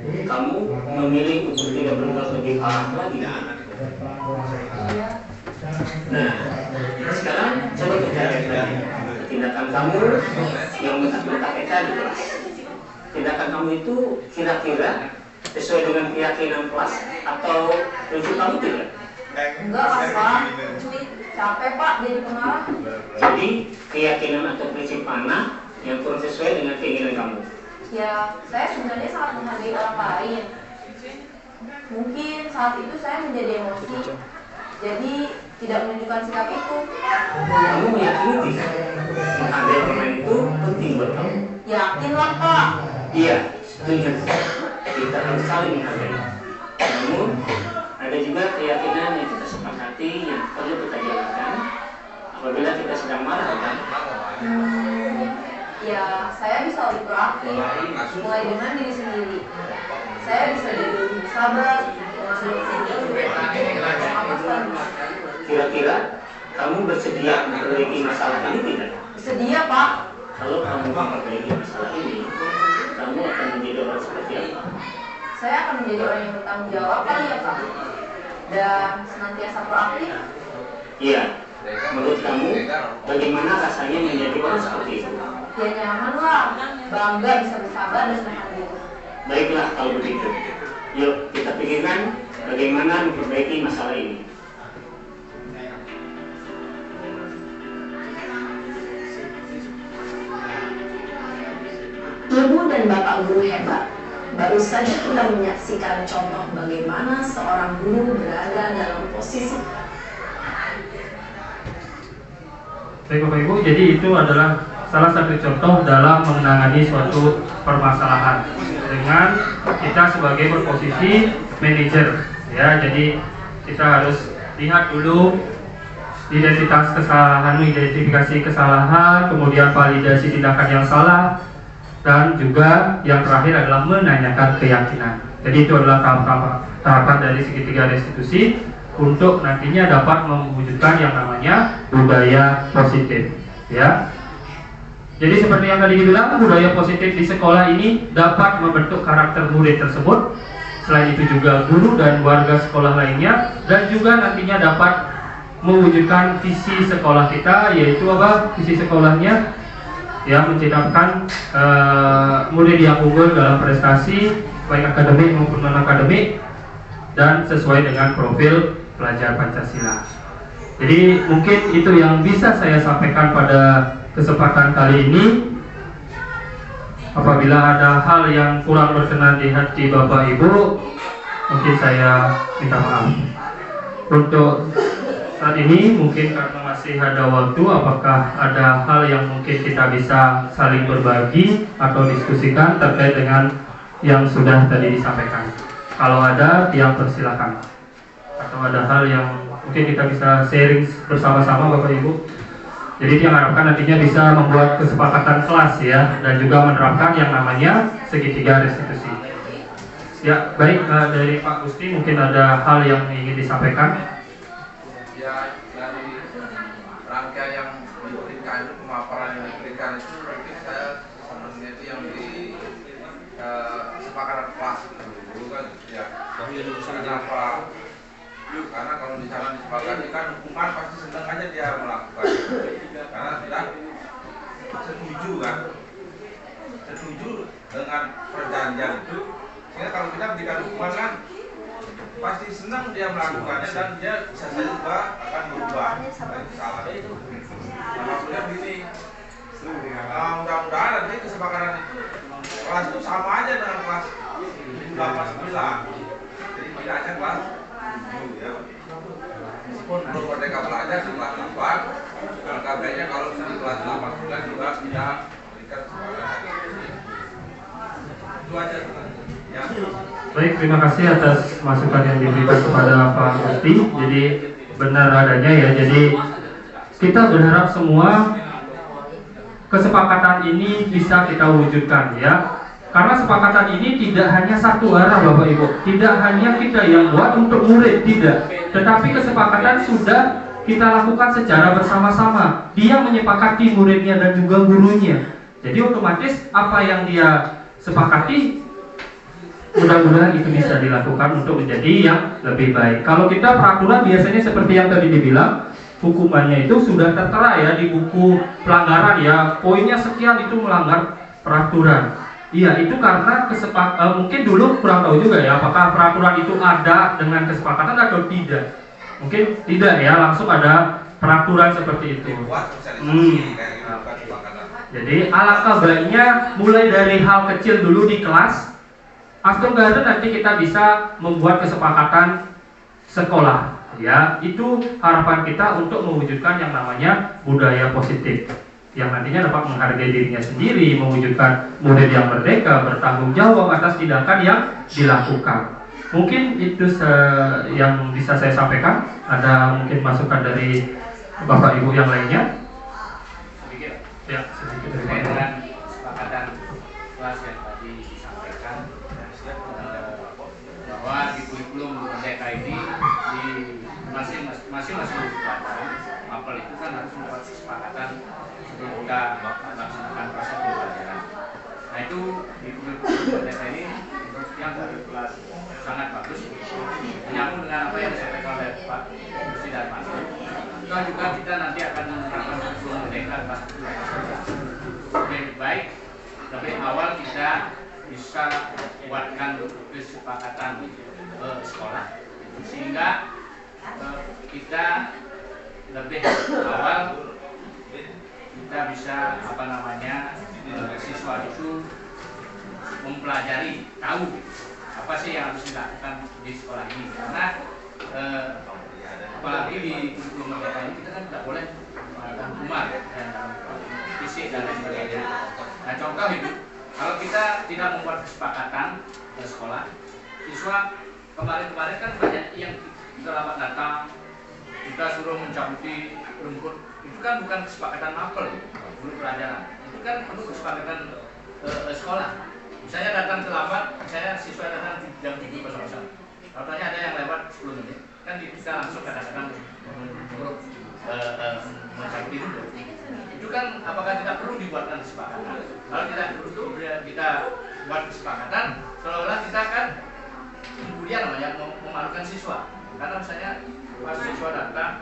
Kamu memilih untuk tidak berbuat lebih parah lagi. Nah, sekarang coba kita lihat lagi tindakan kamu yang bentak-bentak Eka di kelas. Tindakan kamu itu kira-kira sesuai dengan keyakinan kelas atau prinsip kamu tidak? Enggak lah Pak. Capek Pak jadi pemarah. Jadi keyakinan atau prinsip mana yang kurang sesuai dengan keinginan kamu? Ya, saya sebenarnya sangat menghargai orang lain. Mungkin saat itu saya menjadi emosi, jadi tidak menunjukkan sikap itu. Kamu meyakini tidak? Menghargai orang lain itu penting buat kamu? Yakin lah Pak. Iya, setuju. Kita harus saling menghargai. Namun, ada juga keyakinan yang kita sepakati yang perlu kita jalankan apabila kita sedang marah kan? Ya, saya bisa lebih proaktif, mulai dengan diri sendiri. Saya bisa jadi lebih sabar, Kira-kira kamu bersedia memperbaiki masalah ini tidak? Bersedia Pak. Kalau kamu memperbaiki masalah ini, kamu akan menjadi orang seperti apa? Saya akan menjadi orang yang bertanggung jawab kali ya Pak. Dan senantiasa proaktif. Iya. Menurut kamu, bagaimana rasanya menjadi orang seperti itu? Ya nyaman lah, bangga bisa bersabar dan menahan diri. Baiklah kalau begitu. Yuk kita pikirkan bagaimana memperbaiki masalah ini. Ibu dan Bapak guru hebat. Baru saja kita menyaksikan contoh bagaimana seorang guru berada dalam posisi. Baik Bapak Ibu, jadi itu adalah salah satu contoh dalam menangani suatu permasalahan dengan kita sebagai berposisi manajer ya. Jadi kita harus lihat dulu identitas kesalahan, identifikasi kesalahan, kemudian validasi tindakan yang salah, dan juga yang terakhir adalah menanyakan keyakinan. Jadi itu adalah tahapan dari segitiga restitusi untuk nantinya dapat mewujudkan yang namanya budaya positif ya. Jadi seperti yang tadi dibilang, budaya positif di sekolah ini dapat membentuk karakter murid tersebut. Selain itu juga guru dan warga sekolah lainnya, dan juga nantinya dapat mewujudkan visi sekolah kita, yaitu apa? Visi sekolahnya ya, menciptakan murid yang unggul dalam prestasi baik akademik maupun non akademik dan sesuai dengan profil pelajar Pancasila. Jadi mungkin itu yang bisa saya sampaikan pada kesempatan kali ini. Apabila ada hal yang kurang berkenan di hati Bapak Ibu, mungkin saya minta maaf. Untuk saat ini mungkin karena masih ada waktu, apakah ada hal yang mungkin kita bisa saling berbagi atau diskusikan terkait dengan yang sudah tadi disampaikan? Kalau ada, yang persilakan. Atau ada hal yang mungkin kita bisa sharing bersama-sama Bapak Ibu? Jadi yang harapkan nantinya bisa membuat kesepakatan kelas ya, dan juga menerapkan yang namanya segitiga restitusi. Ya, baik, dari Pak Gusti mungkin ada hal yang ingin disampaikan. Ya, dari rangkaian yang diberikan itu, pemaparan yang diberikan itu, mungkin saya sebenarnya itu yang di kesepakatan kelas dulu kan ya. Kenapa? Karena kalau di sana disepakati kan hukuman pasti senang aja dia melakukan, karena sudah setuju kan, setuju dengan perjanjian itu. Sehingga kalau kita berikan hukuman kan pasti senang dia melakukannya, dan dia bisa saja juga akan berubah dari salah. Nah, maksudnya begini, mudah-mudahan nanti kesepakatan itu kelas itu sama aja dengan kelas 8-9. Jadi tidak aja kelas 7 ya. Meskipun belum Merdeka Belajar di kelas 8, katanya kalau di kelas 8-9 juga kita berikan kesepakatan. Itu aja ya. Baik, terima kasih atas masukan yang diberikan kepada Pak Gusti. Jadi benar adanya ya. Jadi kita berharap semua kesepakatan ini bisa kita wujudkan ya. Karena kesepakatan ini tidak hanya satu arah Bapak Ibu, tidak hanya kita yang buat untuk murid, tidak. Tetapi kesepakatan sudah kita lakukan secara bersama-sama. Dia menyepakati muridnya dan juga gurunya. Jadi otomatis apa yang dia sepakati, mudah-mudahan itu bisa dilakukan untuk menjadi yang lebih baik. Kalau kita peraturan biasanya seperti yang tadi dibilang, hukumannya itu sudah tertera ya di buku pelanggaran ya, poinnya sekian itu melanggar peraturan. Iya, itu karena mungkin dulu kurang tahu juga ya, apakah peraturan itu ada dengan kesepakatan atau tidak. Mungkin tidak ya, langsung ada peraturan seperti itu. Jadi alangkah baiknya mulai dari hal kecil dulu di kelas. Astunggaran nanti kita bisa membuat kesepakatan sekolah. Ya, itu harapan kita untuk mewujudkan yang namanya budaya positif, yang nantinya dapat menghargai dirinya sendiri, mewujudkan murid yang merdeka, bertanggung jawab atas tindakan yang dilakukan. Mungkin itu yang bisa saya sampaikan. Ada mungkin masukan dari Bapak Ibu yang lainnya? Sedikit. Ya, sedikit dari Saya Pak. dengan kesepakatan kelas yang tadi disampaikan bahwa di kurikulum Merdeka ini di masing-masing pelajaran mapel itu kan harus membuat kesepakatan sebelum kita melaksanakan proses pembelajaran. Nah itu di kurikulum Merdeka ini menurut yang dari kelas sangat bagus, menyambung dengan apa yang disampaikan oleh Pak Gusti dan Pak Nur. Kita juga nanti akan menerapkan kurikulum Merdeka kelas 12. Lebih baik, lebih awal kita bisa buatkan kesepakatan sekolah, sehingga kita lebih awal kita bisa siswa itu mempelajari, tahu apa sih yang harus dilakukan di sekolah ini. Karena apalagi di kurikulum Merdeka ini kita kan tidak boleh melakukan hukuman dan fisik dan lain sebagainya. Nah contoh itu, kalau kita tidak membuat kesepakatan di sekolah, siswa kemarin-kemarin kan banyak yang terlambat datang, kita suruh mencabuti rumput, itu kan bukan kesepakatan mapel, belum pelajaran. Itu kan perlu kesepakatan sekolah. Misalnya datang terlambat, siswa datang jam 7.00, katanya ada yang lewat 10 menit, kan kita langsung kadang-kadang mencabuti rumput. Itu kan apakah tidak perlu dibuatkan kesepakatan? Kalau tidak perlu kita buat kesepakatan, seolah-olah kita kan kemudian memalukan siswa. Karena misalnya pas siswa datang,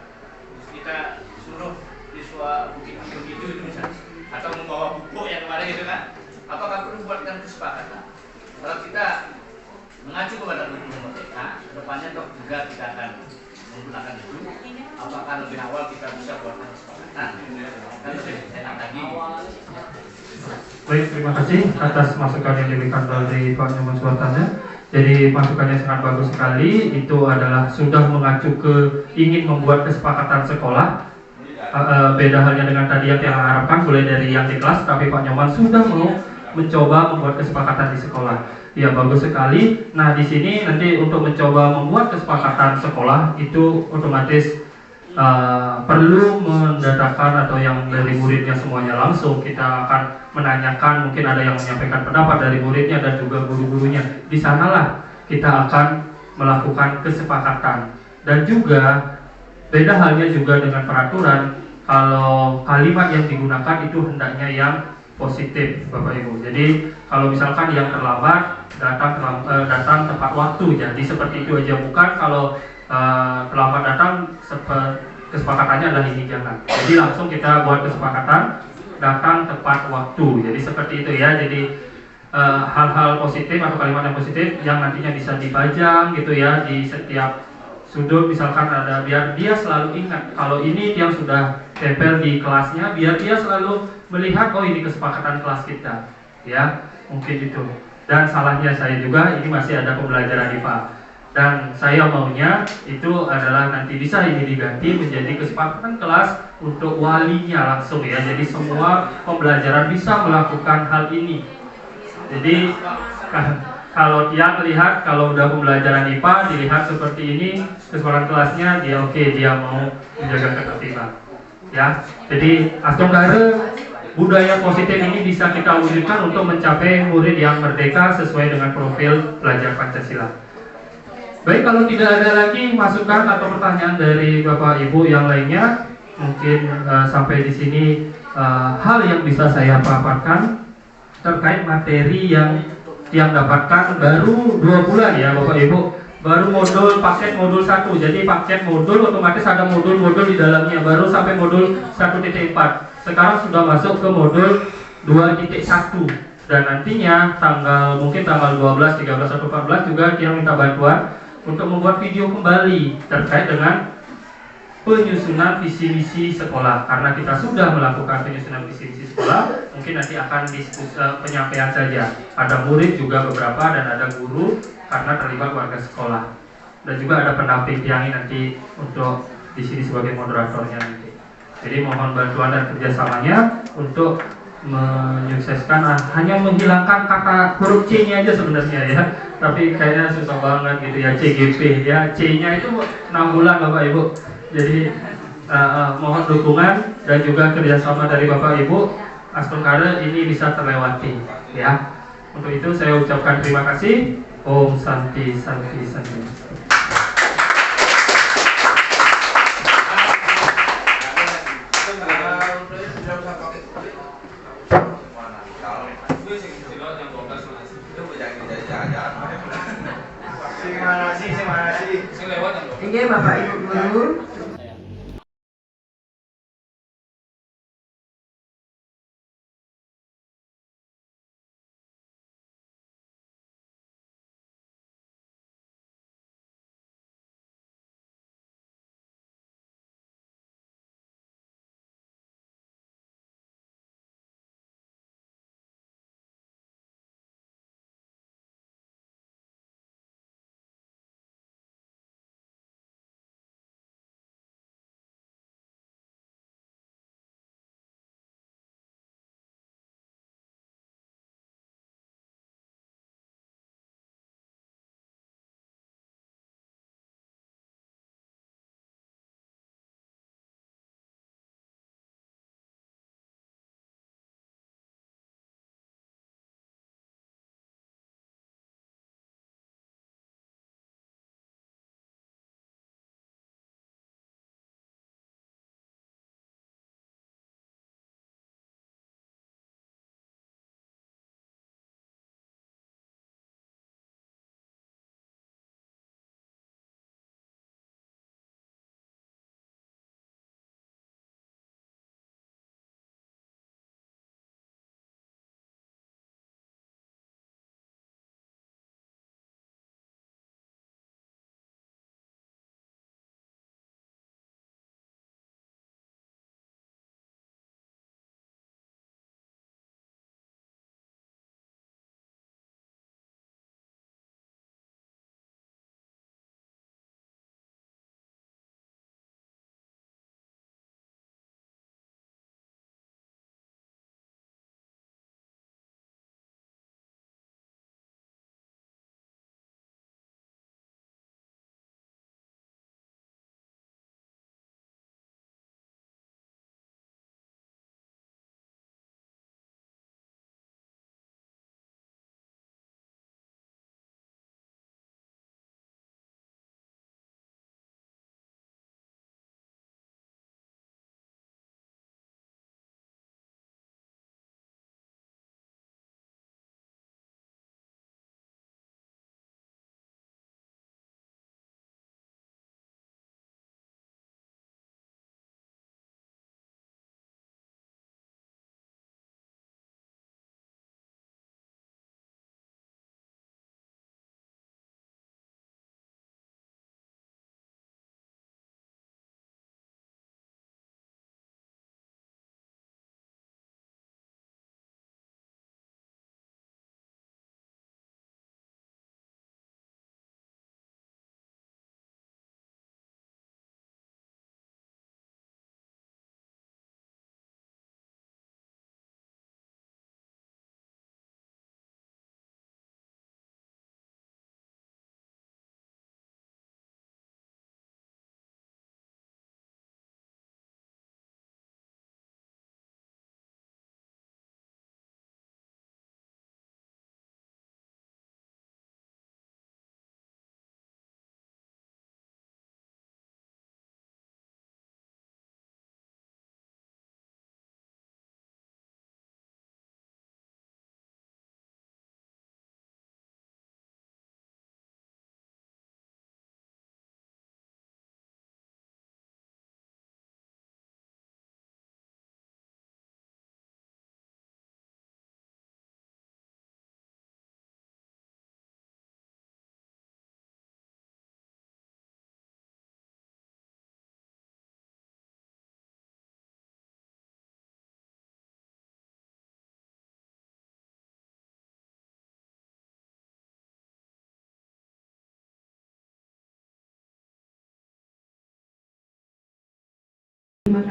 kita suruh siswa begitu itu misalnya, atau membawa buku yang kemarin gitu kan, apakah perlu buatkan kesepakatan? Kalau kita mengacu kepada kurikulum Merdeka, depannya toh juga kita akan menggunakan itu. Apakah lebih awal kita bisa buatkan kesepakatan? Kan lebih enak lagi. Baik, terima kasih atas masukan yang diberikan dari Pak Nyoman Suartana. Jadi masukannya sangat bagus sekali. Itu adalah sudah mengacu ke ingin membuat kesepakatan sekolah. Beda halnya dengan tadi yang harapkan mulai dari yang di kelas, tapi Pak Nyoman sudah mau mencoba membuat kesepakatan di sekolah. Ya bagus sekali. Nah di sini nanti untuk mencoba membuat kesepakatan sekolah itu otomatis perlu mendatangkan atau yang dari muridnya semuanya langsung, kita akan menanyakan, mungkin ada yang menyampaikan pendapat dari muridnya dan juga guru-gurunya. Di sanalah kita akan melakukan kesepakatan. Dan juga beda halnya juga dengan peraturan, kalau kalimat yang digunakan itu hendaknya yang positif, Bapak Ibu. Jadi kalau misalkan yang terlambat datang tepat waktu, jadi seperti itu aja. Bukan kalau terlambat datang kesepakatannya adalah ini, jangan. Jadi langsung kita buat kesepakatan datang tepat waktu. Jadi seperti itu ya. Jadi hal-hal positif atau kalimat yang positif yang nantinya bisa dipajang gitu ya di setiap sudut, misalkan ada, biar dia selalu ingat kalau ini yang sudah tempel di kelasnya, biar dia selalu melihat, oh ini kesepakatan kelas kita ya, mungkin itu. Dan salahnya saya juga, ini masih ada pembelajaran IPA, dan saya maunya itu adalah nanti bisa ini diganti menjadi kesepakatan kelas untuk walinya langsung ya. Jadi semua pembelajaran bisa melakukan hal ini. Jadi kalau dia melihat, kalau udah pembelajaran IPA dilihat seperti ini kesepakatan kelasnya, dia oke, dia mau menjaga ketertiban ya. Jadi Astongkare, budaya positif ini bisa kita wujudkan untuk mencapai murid yang merdeka sesuai dengan profil pelajar Pancasila. Baik, kalau tidak ada lagi masukan atau pertanyaan dari Bapak Ibu yang lainnya, mungkin sampai di sini hal yang bisa saya paparkan terkait materi yang dapatkan baru 2 bulan ya Bapak Ibu. Baru paket modul 1. Jadi paket modul otomatis ada modul-modul di dalamnya, baru sampai modul 1.4. Sekarang sudah masuk ke modul 2.1, dan nantinya mungkin tanggal 12, 13 atau 14 juga dia minta bantuan untuk membuat video kembali terkait dengan penyusunan visi misi sekolah. Karena kita sudah melakukan penyusunan visi misi sekolah, mungkin nanti akan penyampaian saja. Ada murid juga beberapa dan ada guru karena terlibat warga sekolah. Dan juga ada pendamping yang nanti untuk di sini sebagai moderatornya nanti. Jadi mohon bantuan dan kerjasamanya untuk menyukseskan, hanya menghilangkan kata huruf C-nya aja sebenarnya ya. Tapi kayaknya susah banget gitu ya, CGP ya. C-nya itu 6 bulan Bapak Ibu. Jadi mohon dukungan dan juga kerjasama dari Bapak Ibu, Astongkare ini bisa terlewati ya. Untuk itu saya ucapkan terima kasih. Om Santi Santi Santi. Ini Bapak Ibu guru,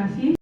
kasih.